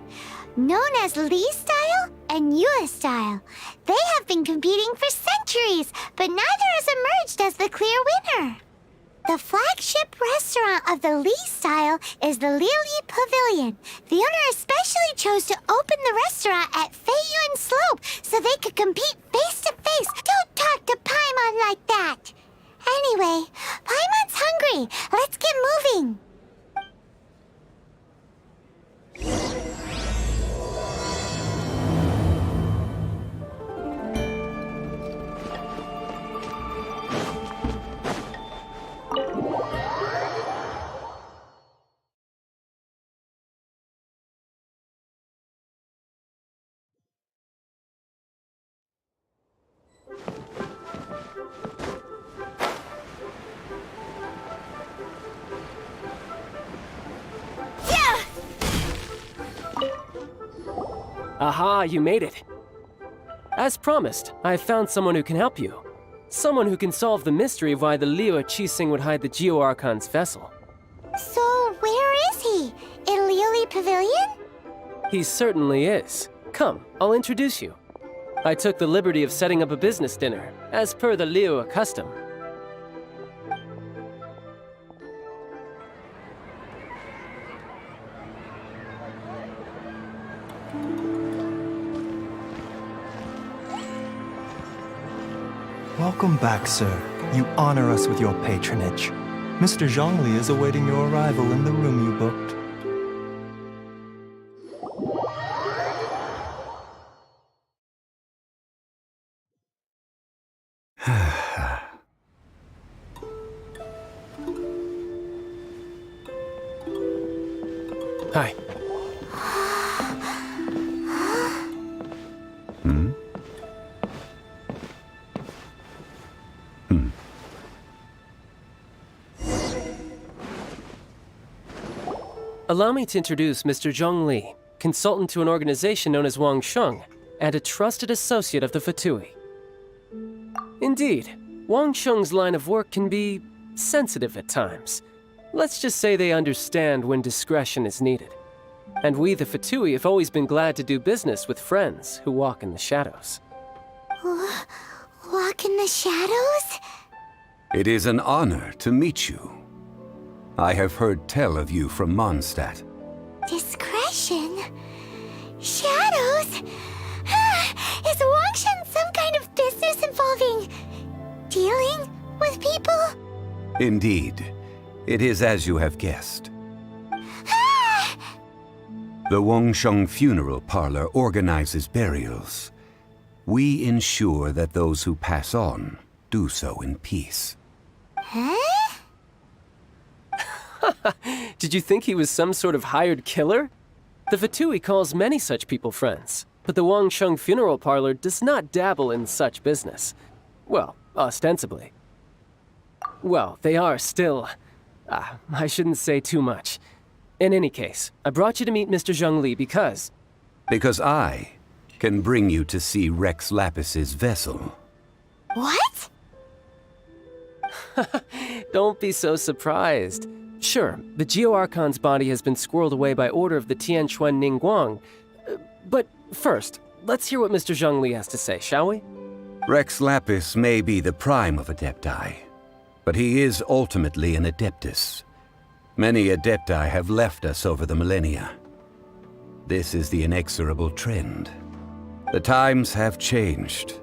known as Li style and Yue style. They have been competing for centuries, but neither has emerged as the clear winner. The flagship restaurant of the Li style is the Lioli Pavilion. The owner especially chose to open the restaurant at Feiyuan Slope so they could compete face to face. Don't talk to Paimon like that! Anyway, Paimon's hungry. Let's get moving. Aha, you made it. As promised, I've found someone who can help you. Someone who can solve the mystery of why the Liyue Qixing would hide the Geo-Archon's vessel. So, where is he? In Lioli Pavilion? He certainly is. Come, I'll introduce you. I took the liberty of setting up a business dinner, as per the Liyue custom. Welcome back, sir. You honor us with your patronage. Mr. Zhongli is awaiting your arrival in the room you booked. Hi. Allow me to introduce Mr. Zhong Li, consultant to an organization known as Wang Sheng, and a trusted associate of the Fatui. Indeed, Wang Sheng's line of work can be sensitive at times. Let's just say they understand when discretion is needed. And we, the Fatui, have always been glad to do business with friends who walk in the shadows. Walk in the shadows? It is an honor to meet you. I have heard tell of you from Mondstadt. Discretion? Shadows? Is Wang Shen some kind of business involving dealing with people? Indeed. It is as you have guessed. The Wangsheng Funeral Parlor organizes burials. We ensure that those who pass on do so in peace. Huh? Did you think he was some sort of hired killer? The Fatui calls many such people friends, but the Wangsheng Funeral Parlor does not dabble in such business. Well, ostensibly. Well, they are still... I shouldn't say too much. In any case, I brought you to meet Mr. Zhong Li because... Because I can bring you to see Rex Lapis's vessel. What? Don't be so surprised. Sure, the Geo-Archon's body has been squirreled away by order of the Tianquan Ningguang. But first, let's hear what Mr. Zhong Li has to say, shall we? Rex Lapis may be the prime of Adepti, but he is ultimately an Adeptus. Many Adepti have left us over the millennia. This is the inexorable trend. The times have changed.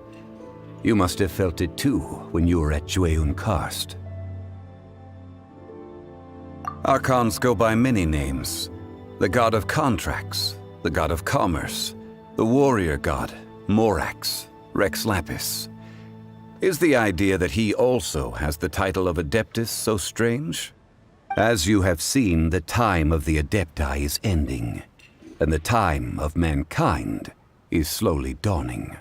You must have felt it too when you were at Jueyun Karst. Archons go by many names. The god of contracts, the god of commerce, the warrior god, Morax, Rex Lapis. Is the idea that he also has the title of Adeptus so strange? As you have seen, the time of the Adepti is ending, and the time of mankind is slowly dawning.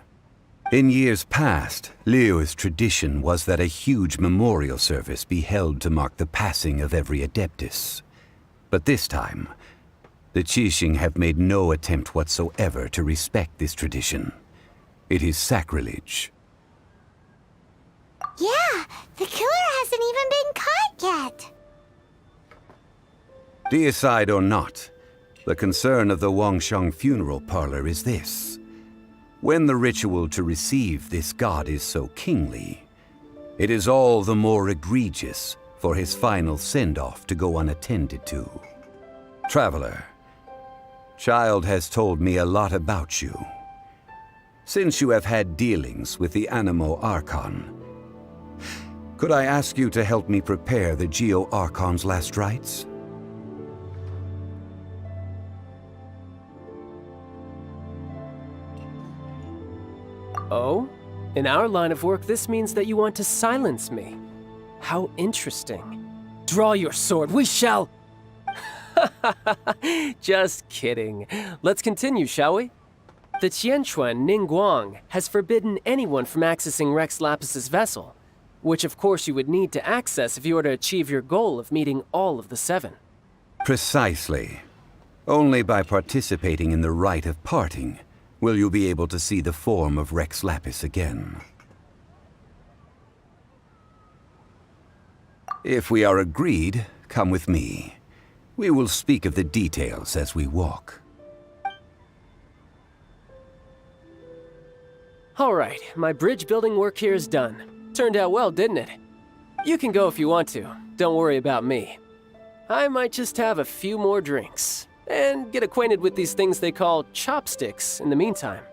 In years past, Liyue's tradition was that a huge memorial service be held to mark the passing of every Adeptus. But this time, the Qixing have made no attempt whatsoever to respect this tradition. It is sacrilege. Yeah, the killer hasn't even been caught yet. Deicide or not, the concern of the Wangsheng Funeral Parlor is this. When the ritual to receive this god is so kingly, it is all the more egregious for his final send-off to go unattended to. Traveler, Child has told me a lot about you. Since you have had dealings with the Animo Archon, could I ask you to help me prepare the Geo Archon's last rites? Oh? In our line of work, this means that you want to silence me. How interesting. Draw your sword, we shall... Just kidding. Let's continue, shall we? The Tianquan Ningguang has forbidden anyone from accessing Rex Lapis's vessel, which of course you would need to access if you were to achieve your goal of meeting all of the 7. Precisely. Only by participating in the rite of parting will you be able to see the form of Rex Lapis again. If we are agreed, come with me. We will speak of the details as we walk. All right, my bridge building work here is done. Turned out well, didn't it? You can go if you want to. Don't worry about me. I might just have a few more drinks and get acquainted with these things they call chopsticks in the meantime.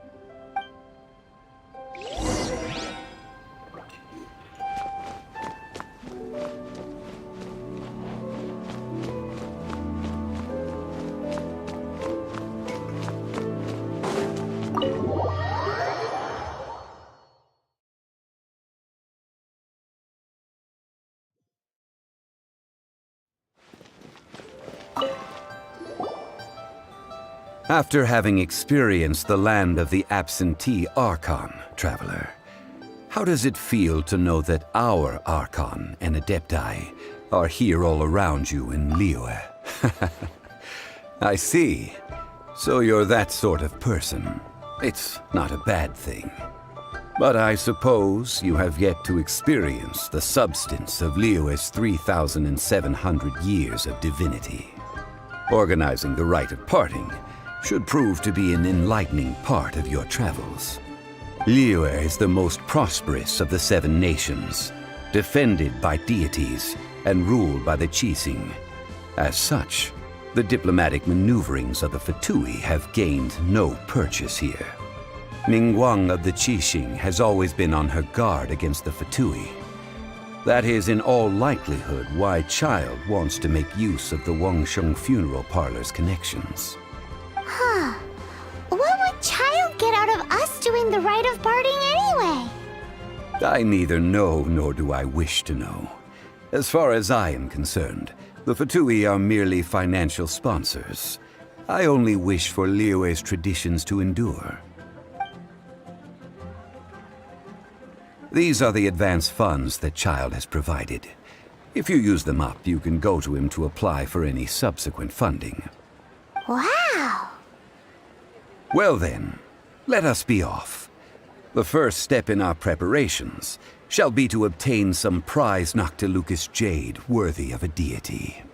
After having experienced the land of the absentee Archon, traveler, how does it feel to know that our Archon and Adepti are here all around you in Liyue? I see. So you're that sort of person. It's not a bad thing. But I suppose you have yet to experience the substance of Liyue's 3,700 years of divinity. Organizing the rite of parting should prove to be an enlightening part of your travels. Liyue is the most prosperous of the 7 nations, defended by deities and ruled by the Qixing. As such, the diplomatic maneuverings of the Fatui have gained no purchase here. Ningguang of the Qixing has always been on her guard against the Fatui. That is in all likelihood why Child wants to make use of the Wangsheng funeral parlor's connections. Huh. What would Child get out of us doing the rite of parting anyway? I neither know nor do I wish to know. As far as I am concerned, the Fatui are merely financial sponsors. I only wish for Liyue's traditions to endure. These are the advance funds that Child has provided. If you use them up, you can go to him to apply for any subsequent funding. Wow! Well then, let us be off. The first step in our preparations shall be to obtain some prize Noctilucous jade worthy of a deity.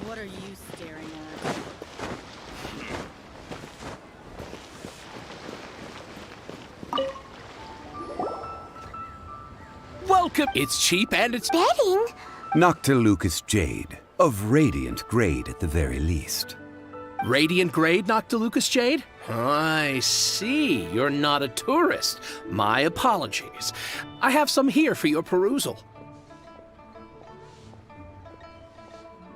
What are you staring at? Welcome! It's cheap and it's bedding. Noctilucous jade, of radiant grade at the very least. Radiant grade Noctilucous jade? I see. You're not a tourist. My apologies. I have some here for your perusal.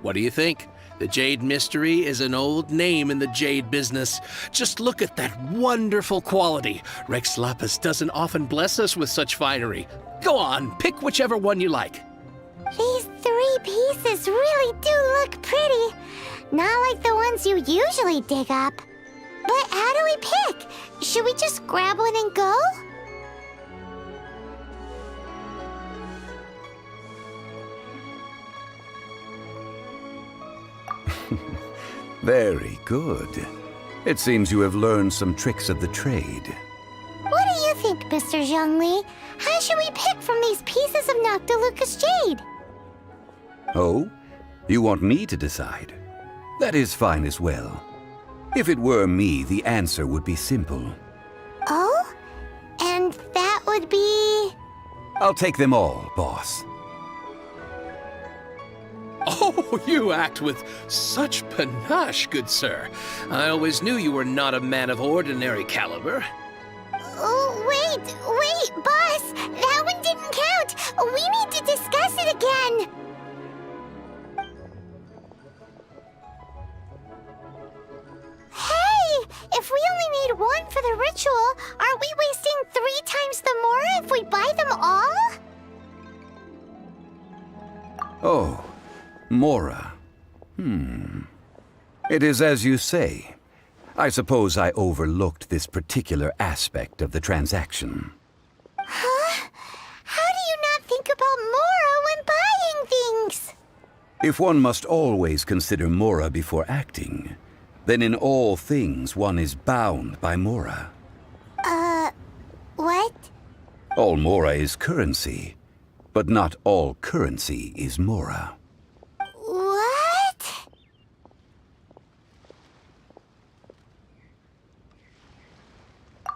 What do you think? The Jade Mystery is an old name in the jade business. Just look at that wonderful quality. Rex Lapis doesn't often bless us with such finery. Go on, pick whichever one you like. These 3 pieces really do look pretty. Not like the ones you usually dig up. But how do we pick? Should we just grab one and go? Very good. It seems you have learned some tricks of the trade. What do you think, Mr. Zhongli? How should we pick from these pieces of Noctilucous jade? Oh? You want me to decide? That is fine as well. If it were me, the answer would be simple. Oh? And that would be... I'll take them all, boss. Oh, you act with such panache, good sir. I always knew you were not a man of ordinary caliber. Oh, wait, boss! That one didn't count! We need to discuss it again! Hey! If we only need one for the ritual, aren't we wasting 3 times the more if we buy them all? Oh, Mora. It is as you say. I suppose I overlooked this particular aspect of the transaction. Huh? How do you not think about Mora when buying things? If one must always consider Mora before acting, then in all things one is bound by Mora. What? All Mora is currency, but not all currency is Mora. What?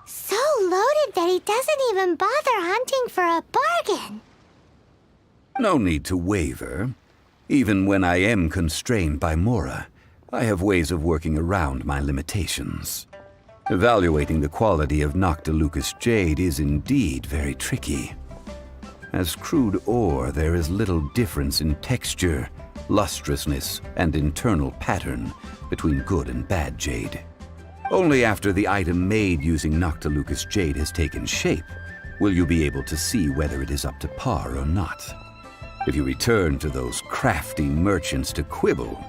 So loaded that he doesn't even bother hunting for a bargain. No need to waver. Even when I am constrained by Mora, I have ways of working around my limitations. Evaluating the quality of Noctilucous jade is indeed very tricky. As crude ore, there is little difference in texture, lustrousness, and internal pattern between good and bad jade. Only after the item made using Noctilucous jade has taken shape will you be able to see whether it is up to par or not. If you return to those crafty merchants to quibble,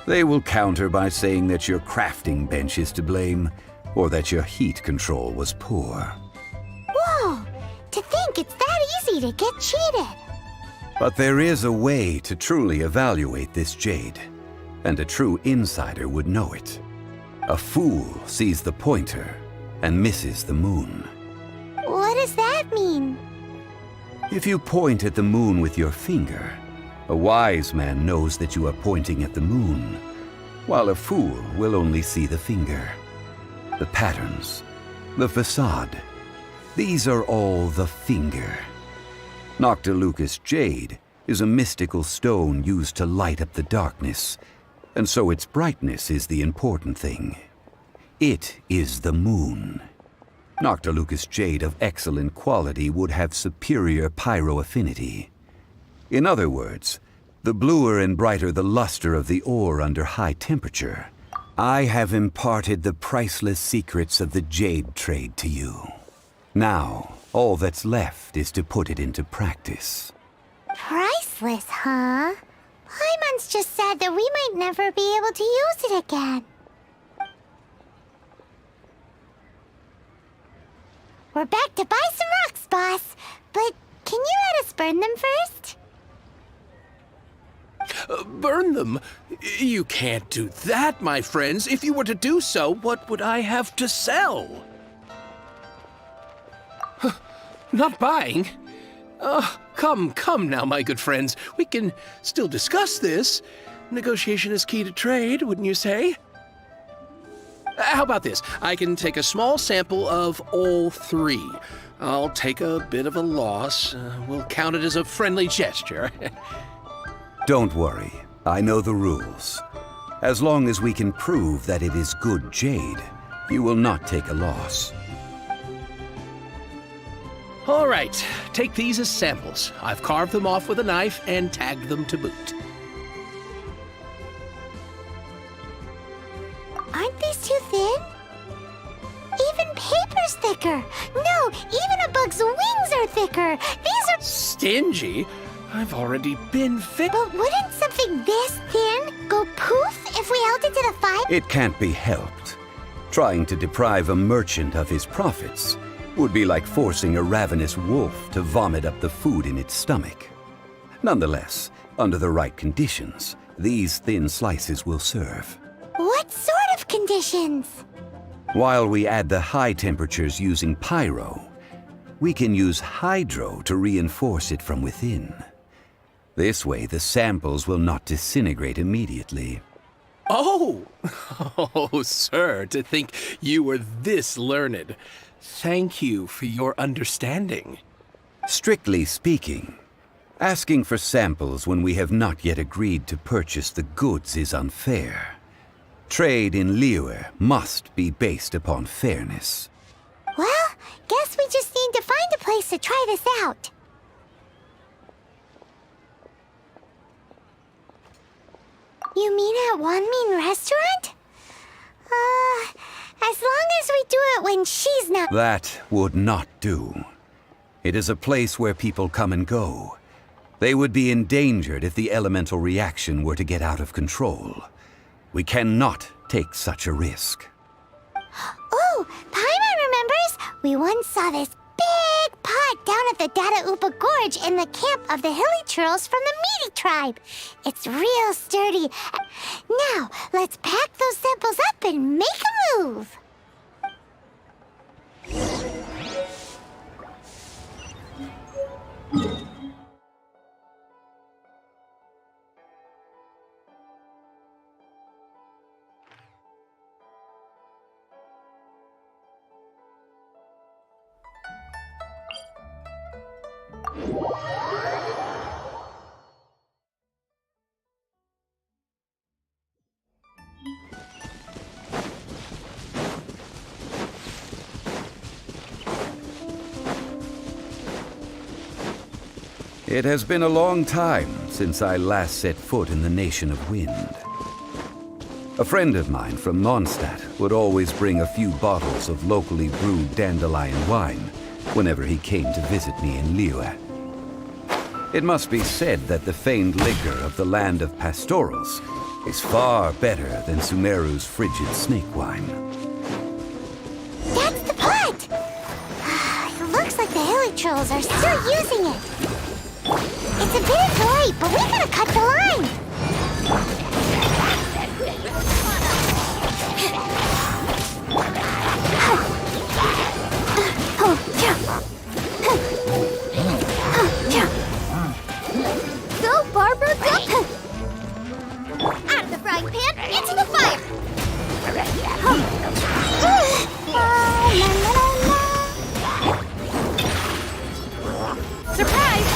they will counter by saying that your crafting bench is to blame, or that your heat control was poor. Whoa! To think it's that easy to get cheated! But there is a way to truly evaluate this jade, and a true insider would know it. A fool sees the pointer and misses the moon. What does that mean? If you point at the moon with your finger, a wise man knows that you are pointing at the moon, while a fool will only see the finger. The patterns, the facade, these are all the finger. Noctilucous jade is a mystical stone used to light up the darkness, and so its brightness is the important thing. It is the moon. Noctilucous jade of excellent quality would have superior pyroaffinity. In other words, the bluer and brighter the luster of the ore under high temperature, I have imparted the priceless secrets of the jade trade to you. Now, all that's left is to put it into practice. Priceless, huh? Paimon's just said that we might never be able to use it again. We're back to buy some rocks, boss. But can you let us burn them first? Burn them? You can't do that, my friends. If you were to do so, what would I have to sell? Not buying? Come now, my good friends. We can still discuss this. Negotiation is key to trade, wouldn't you say? How about this? I can take a small sample of all three. I'll take a bit of a loss. We'll count it as a friendly gesture. Don't worry, I know the rules. As long as we can prove that it is good jade, you will not take a loss. All right, take these as samples. I've carved them off with a knife and tagged them to boot. Aren't these too thin? Even paper's thicker. No, even a bug's wings are thicker. These are... Stingy? I've already been But wouldn't something this thin go poof if we held it to the fire? It can't be helped. Trying to deprive a merchant of his profits would be like forcing a ravenous wolf to vomit up the food in its stomach. Nonetheless, under the right conditions, these thin slices will serve. What sort of conditions? While we add the high temperatures using pyro, we can use hydro to reinforce it from within. This way, the samples will not disintegrate immediately. Oh! Oh, sir, to think you were this learned. Thank you for your understanding. Strictly speaking, asking for samples when we have not yet agreed to purchase the goods is unfair. Trade in Liyue must be based upon fairness. Well, guess we just need to find a place to try this out. You mean at Wanmin Restaurant? As long as we do it when she's not... That would not do. It is a place where people come and go. They would be endangered if the elemental reaction were to get out of control. We cannot take such a risk. Oh, Paimon remembers! We once saw this big pot down at the Data Upa Gorge in the camp of the Hilly Churls from the Meaty tribe. It's real sturdy. Now, let's pack those samples up and make a move. It has been a long time since I last set foot in the Nation of Wind. A friend of mine from Mondstadt would always bring a few bottles of locally brewed dandelion wine whenever he came to visit me in Liyue. It must be said that the famed liquor of the land of pastorals is far better than Sumeru's frigid snake wine. That's the pot! It looks like the hilly trolls are still using it. It's a bit late, but we gotta cut the line. Go, Barbara, go! Out of the frying pan, into the fire! Surprise!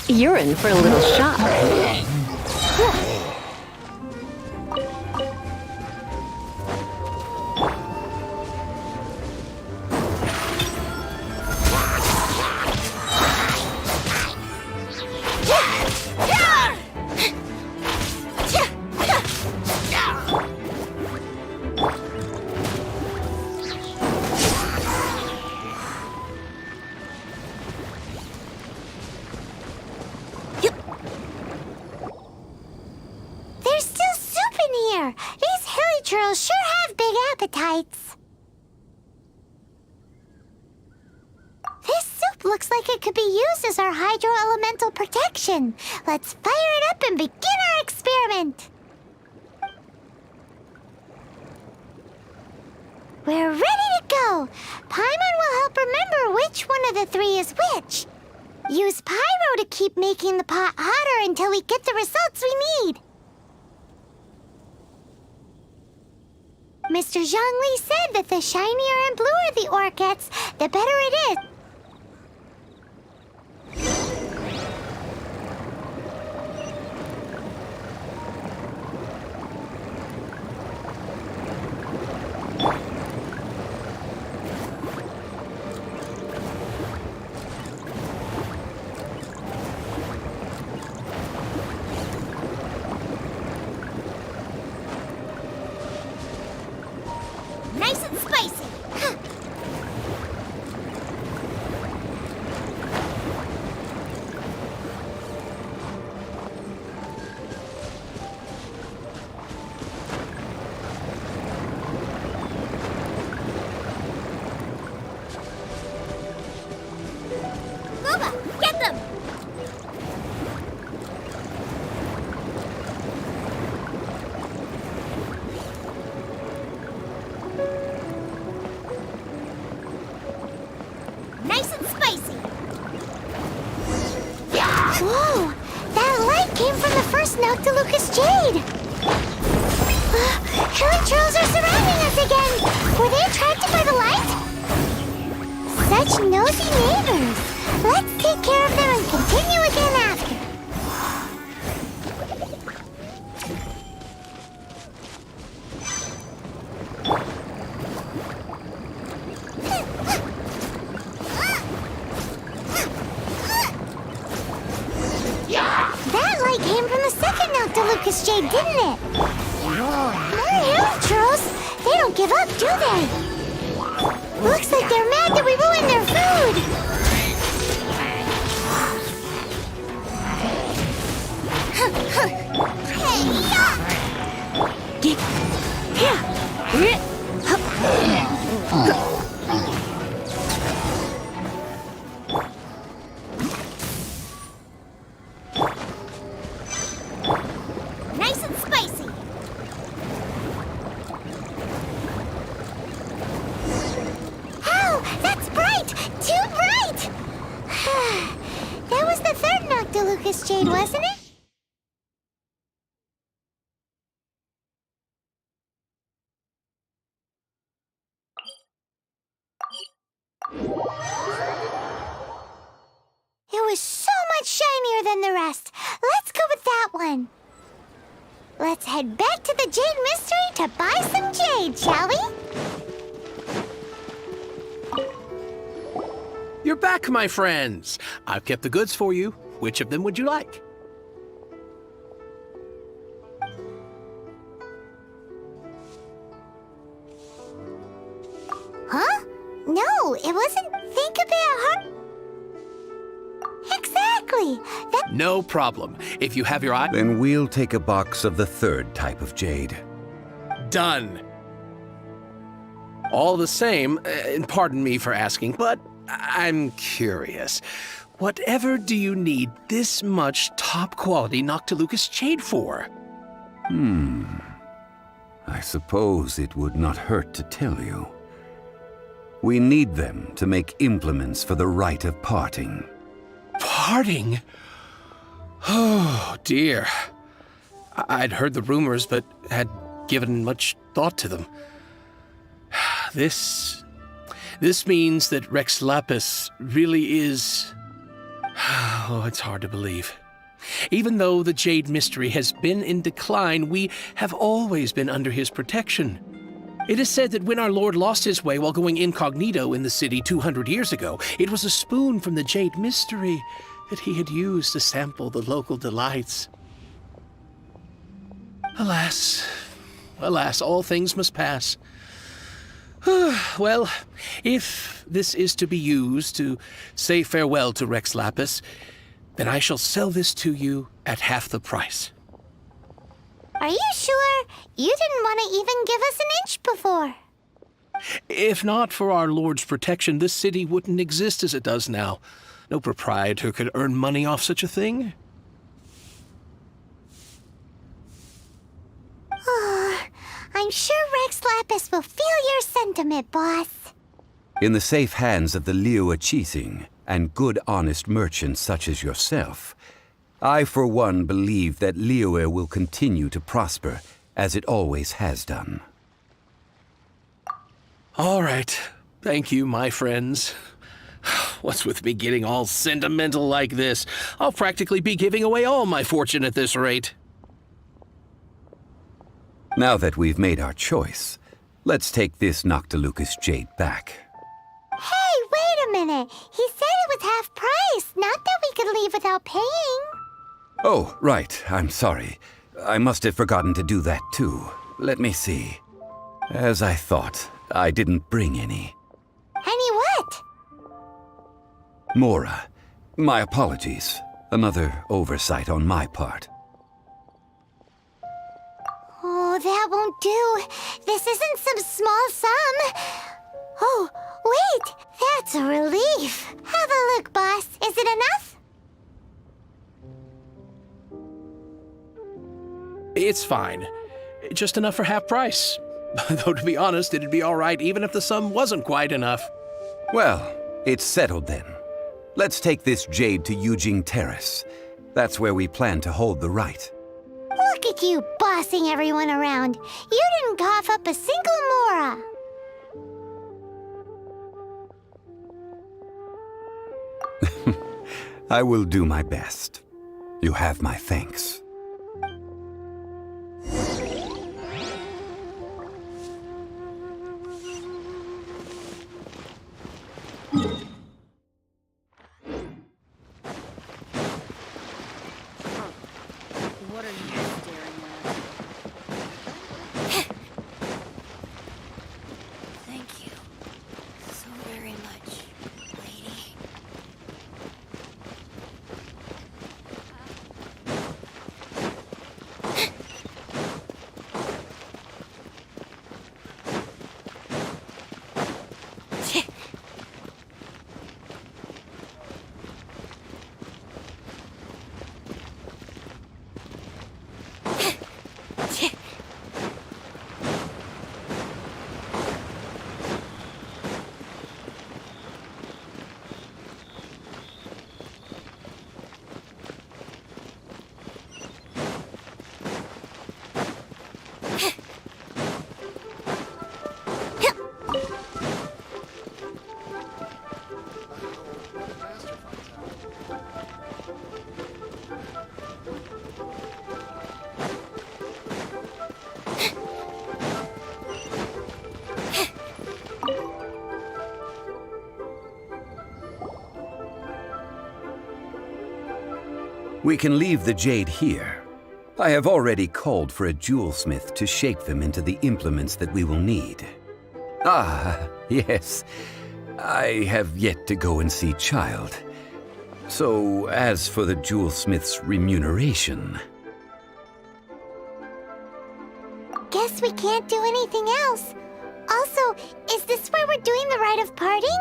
You're in for a little shock. There's still soup in here. These hilly trolls sure have big appetites. This soup looks like it could be used as our hydro-elemental protection. Let's fire it up and begin our experiment. We're ready to go. Paimon will help remember which one of the three is which. Use pyro to keep making the pot hotter until we get the results we need. Mr. Zhongli said that the shinier and bluer the ore gets, the better it is. Nice and spicy! Booba, get them! Nice and spicy! Whoa! That light came from the first Noctilucous Jade! Hilly trolls are surrounding us again! Were they attracted by the light? Such nosy neighbors! Let's take care of them and continue again after. That light came from the second Noctilucous Jade, didn't it? More hilly trolls! They don't give up, do they? Looks like they're mad that we ruined their food! Nice and spicy! Oh, that's bright! Too bright! That was the third Noctilucous Jade, wasn't it? It was so much shinier than the rest. Let's go with that one. Let's head back to the Jade Mystery to buy some jade, shall we? You're back, my friends. I've kept the goods for you. Which of them would you like? Huh? No, it wasn't. Think about her. Exactly. That. No problem. If you have your eye... Then we'll take a box of the third type of jade. Done. All the same, and pardon me for asking, but I'm curious. Whatever do you need this much top-quality Noctilucous jade for? I suppose it would not hurt to tell you. We need them to make implements for the rite of parting. Parting? Oh, dear. I'd heard the rumors, but had given much thought to them. This means that Rex Lapis really is... Oh, it's hard to believe. Even though the Jade Mystery has been in decline, we have always been under his protection. It is said that when our Lord lost his way while going incognito in the city 200 years ago, it was a spoon from the Jade Mystery that he had used to sample the local delights. Alas, alas, all things must pass. Well, if this is to be used to say farewell to Rex Lapis, then I shall sell this to you at half the price. Are you sure? You didn't want to even give us an inch before. If not for our Lord's protection, this city wouldn't exist as it does now. No proprietor could earn money off such a thing. I'm sure Rex Lapis will feel your sentiment, boss. In the safe hands of the Liu Chising and good honest merchants such as yourself, I for one believe that Liyue will continue to prosper as it always has done. All right. Thank you, my friends. What's with me getting all sentimental like this? I'll practically be giving away all my fortune at this rate. Now that we've made our choice, let's take this Noctilucous jade back. Hey, wait a minute. He said it was half price, not that we could leave without paying. Oh, right. I'm sorry. I must have forgotten to do that too. Let me see. As I thought, I didn't bring any. Any what? Mora, my apologies. Another oversight on my part. Oh, that won't do. This isn't some small sum. Oh, wait. That's a relief. Have a look, boss. Is it enough? It's fine. Just enough for half price. Though, to be honest, it'd be all right even if the sum wasn't quite enough. Well, it's settled then. Let's take this jade to Yujing Terrace. That's where we plan to hold the rite. Look at you bossing everyone around. You didn't cough up a single Mora. I will do my best. You have my thanks. What are you staring at? Thank you so very much, lady. We can leave the jade here. I have already called for a jewelsmith to shape them into the implements that we will need. Ah, yes. I have yet to go and see Child. So, as for the jewelsmith's remuneration... Guess we can't do anything else. Also, is this where we're doing the rite of parting?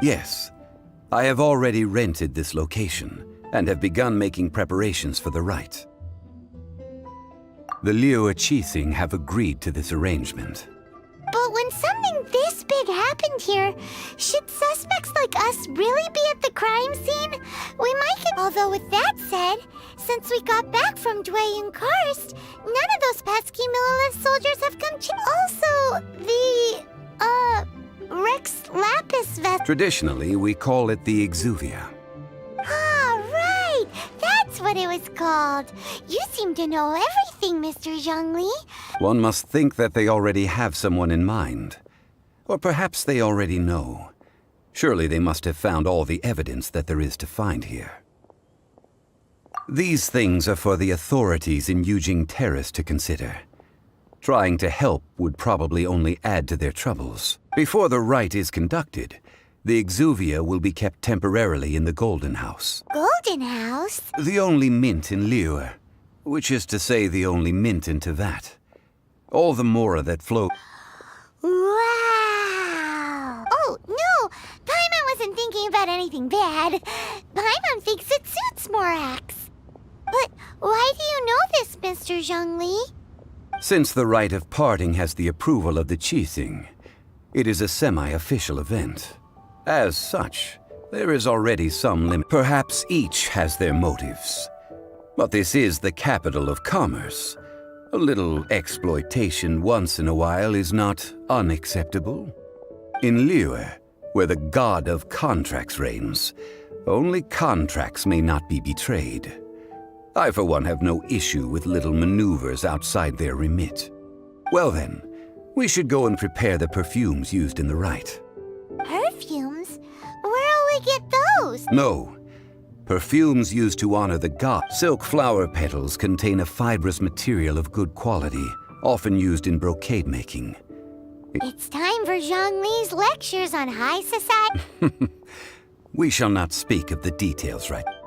Yes. I have already rented this location, and have begun making preparations for the rite. The Liu Qixing have agreed to this arrangement. But when something this big happened here, should suspects like us really be at the crime scene? We might get... Although with that said, since we got back from Dwayne Karst, none of those pesky Millilith soldiers have come to... Also, the... Rex Lapis vest... Traditionally, we call it the Exuvia. Ah, right! That's what it was called. You seem to know everything, Mr. Zhongli. One must think that they already have someone in mind. Or perhaps they already know. Surely they must have found all the evidence that there is to find here. These things are for the authorities in Yujing Terrace to consider. Trying to help would probably only add to their troubles. Before the rite is conducted, the Exuvia will be kept temporarily in the Golden House. Golden House? The only mint in Liu, which is to say the only mint in Tevat. All the mora that flow... Wow! Oh, no! Paimon wasn't thinking about anything bad. Paimon thinks it suits Morax. But why do you know this, Mr. Zhongli? Since the rite of parting has the approval of the Qixing, it is a semi-official event. As such, there is already some limit. Perhaps each has their motives. But this is the capital of commerce. A little exploitation once in a while is not unacceptable. In Liu, where the god of contracts reigns, only contracts may not be betrayed. I, for one, have no issue with little maneuvers outside their remit. Well then, we should go and prepare the perfumes used in the rite. Perfumes? Where'll we get those? No. Perfumes used to honor the god. Silk flower petals contain a fibrous material of good quality, often used in brocade making. It's time for Zhongli's lectures on high society. We shall not speak of the details right now.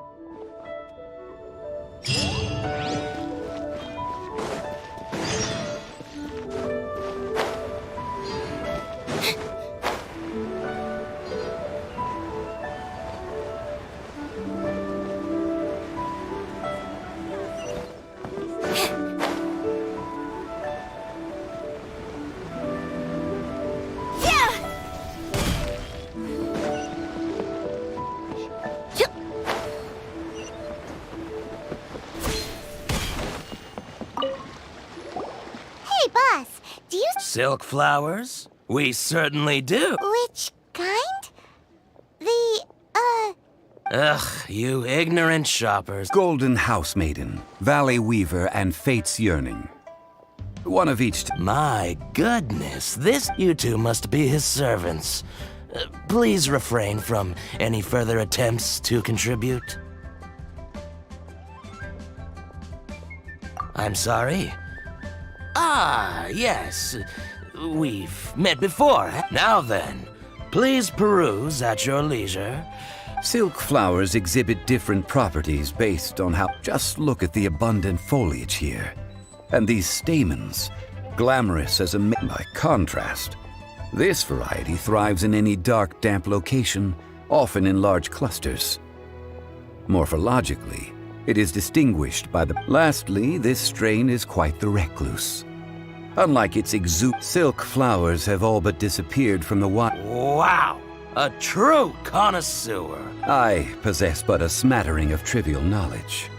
Silk flowers? We certainly do. Which kind? Ugh, you ignorant shoppers. Golden House Maiden, Valley Weaver, and Fate's Yearning. One of each. My goodness, you two must be his servants. Please refrain from any further attempts to contribute. I'm sorry? Ah, yes. We've met before. Now then, please peruse at your leisure. Silk flowers exhibit different properties based on how... Just look at the abundant foliage here. And these stamens, glamorous as a... By contrast, this variety thrives in any dark, damp location, often in large clusters. Morphologically, it is distinguished by the... Lastly, this strain is quite the recluse. Unlike its silk flowers have all but disappeared from the wild. Wow! A true connoisseur. I possess but a smattering of trivial knowledge.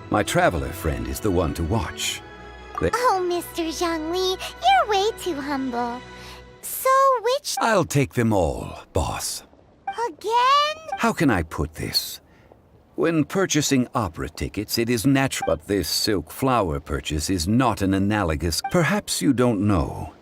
My traveler friend is the one to watch. Oh, Mr. Zhongli, you're way too humble. So which... I'll take them all, boss. Again? How can I put this? When purchasing opera tickets, it is natural, but this silk flower purchase is not an analogous... Perhaps you don't know.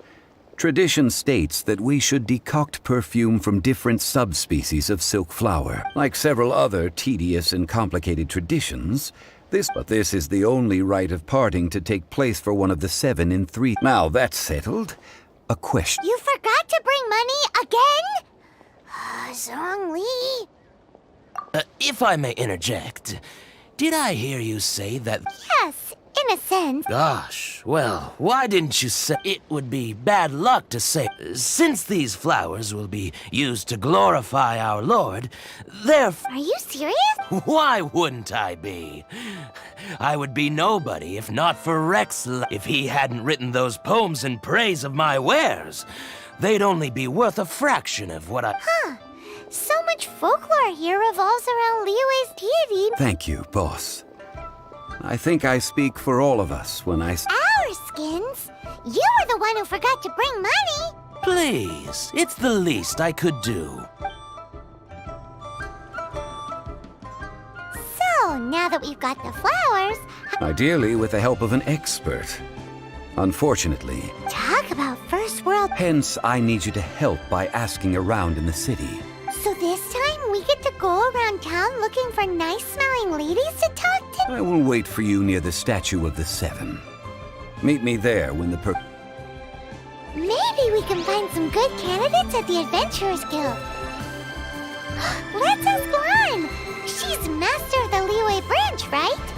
Tradition states that we should decoct perfume from different subspecies of silk flower. Like several other tedious and complicated traditions, this is the only rite of parting to take place for one of the 7 in 3. Now that's settled, a question. You forgot to bring money again? Zhongli. If I may interject, did I hear you say that? Yes, in a sense. Gosh, well, why didn't you say it would be bad luck to say, since these flowers will be used to glorify our Lord, therefore... Are you serious? Why wouldn't I be? I would be nobody if not for Rex, if he hadn't written those poems in praise of my wares. They'd only be worth a fraction of what I... Huh. So much folklore here revolves around Liyue's deity. Thank you, boss. I think I speak for all of us when I Our skins? You were the one who forgot to bring money. Please, it's the least I could do. So, now that we've got the flowers... Ideally with the help of an expert. Unfortunately... Talk about first world... Hence, I need you to help by asking around in the city. So this time we get to go around town looking for nice-smelling ladies to talk to? I will wait for you near the statue of the 7. Meet me there when the Maybe we can find some good candidates at the Adventurers Guild. Let's ask Lan! She's master of the Liyue branch, right?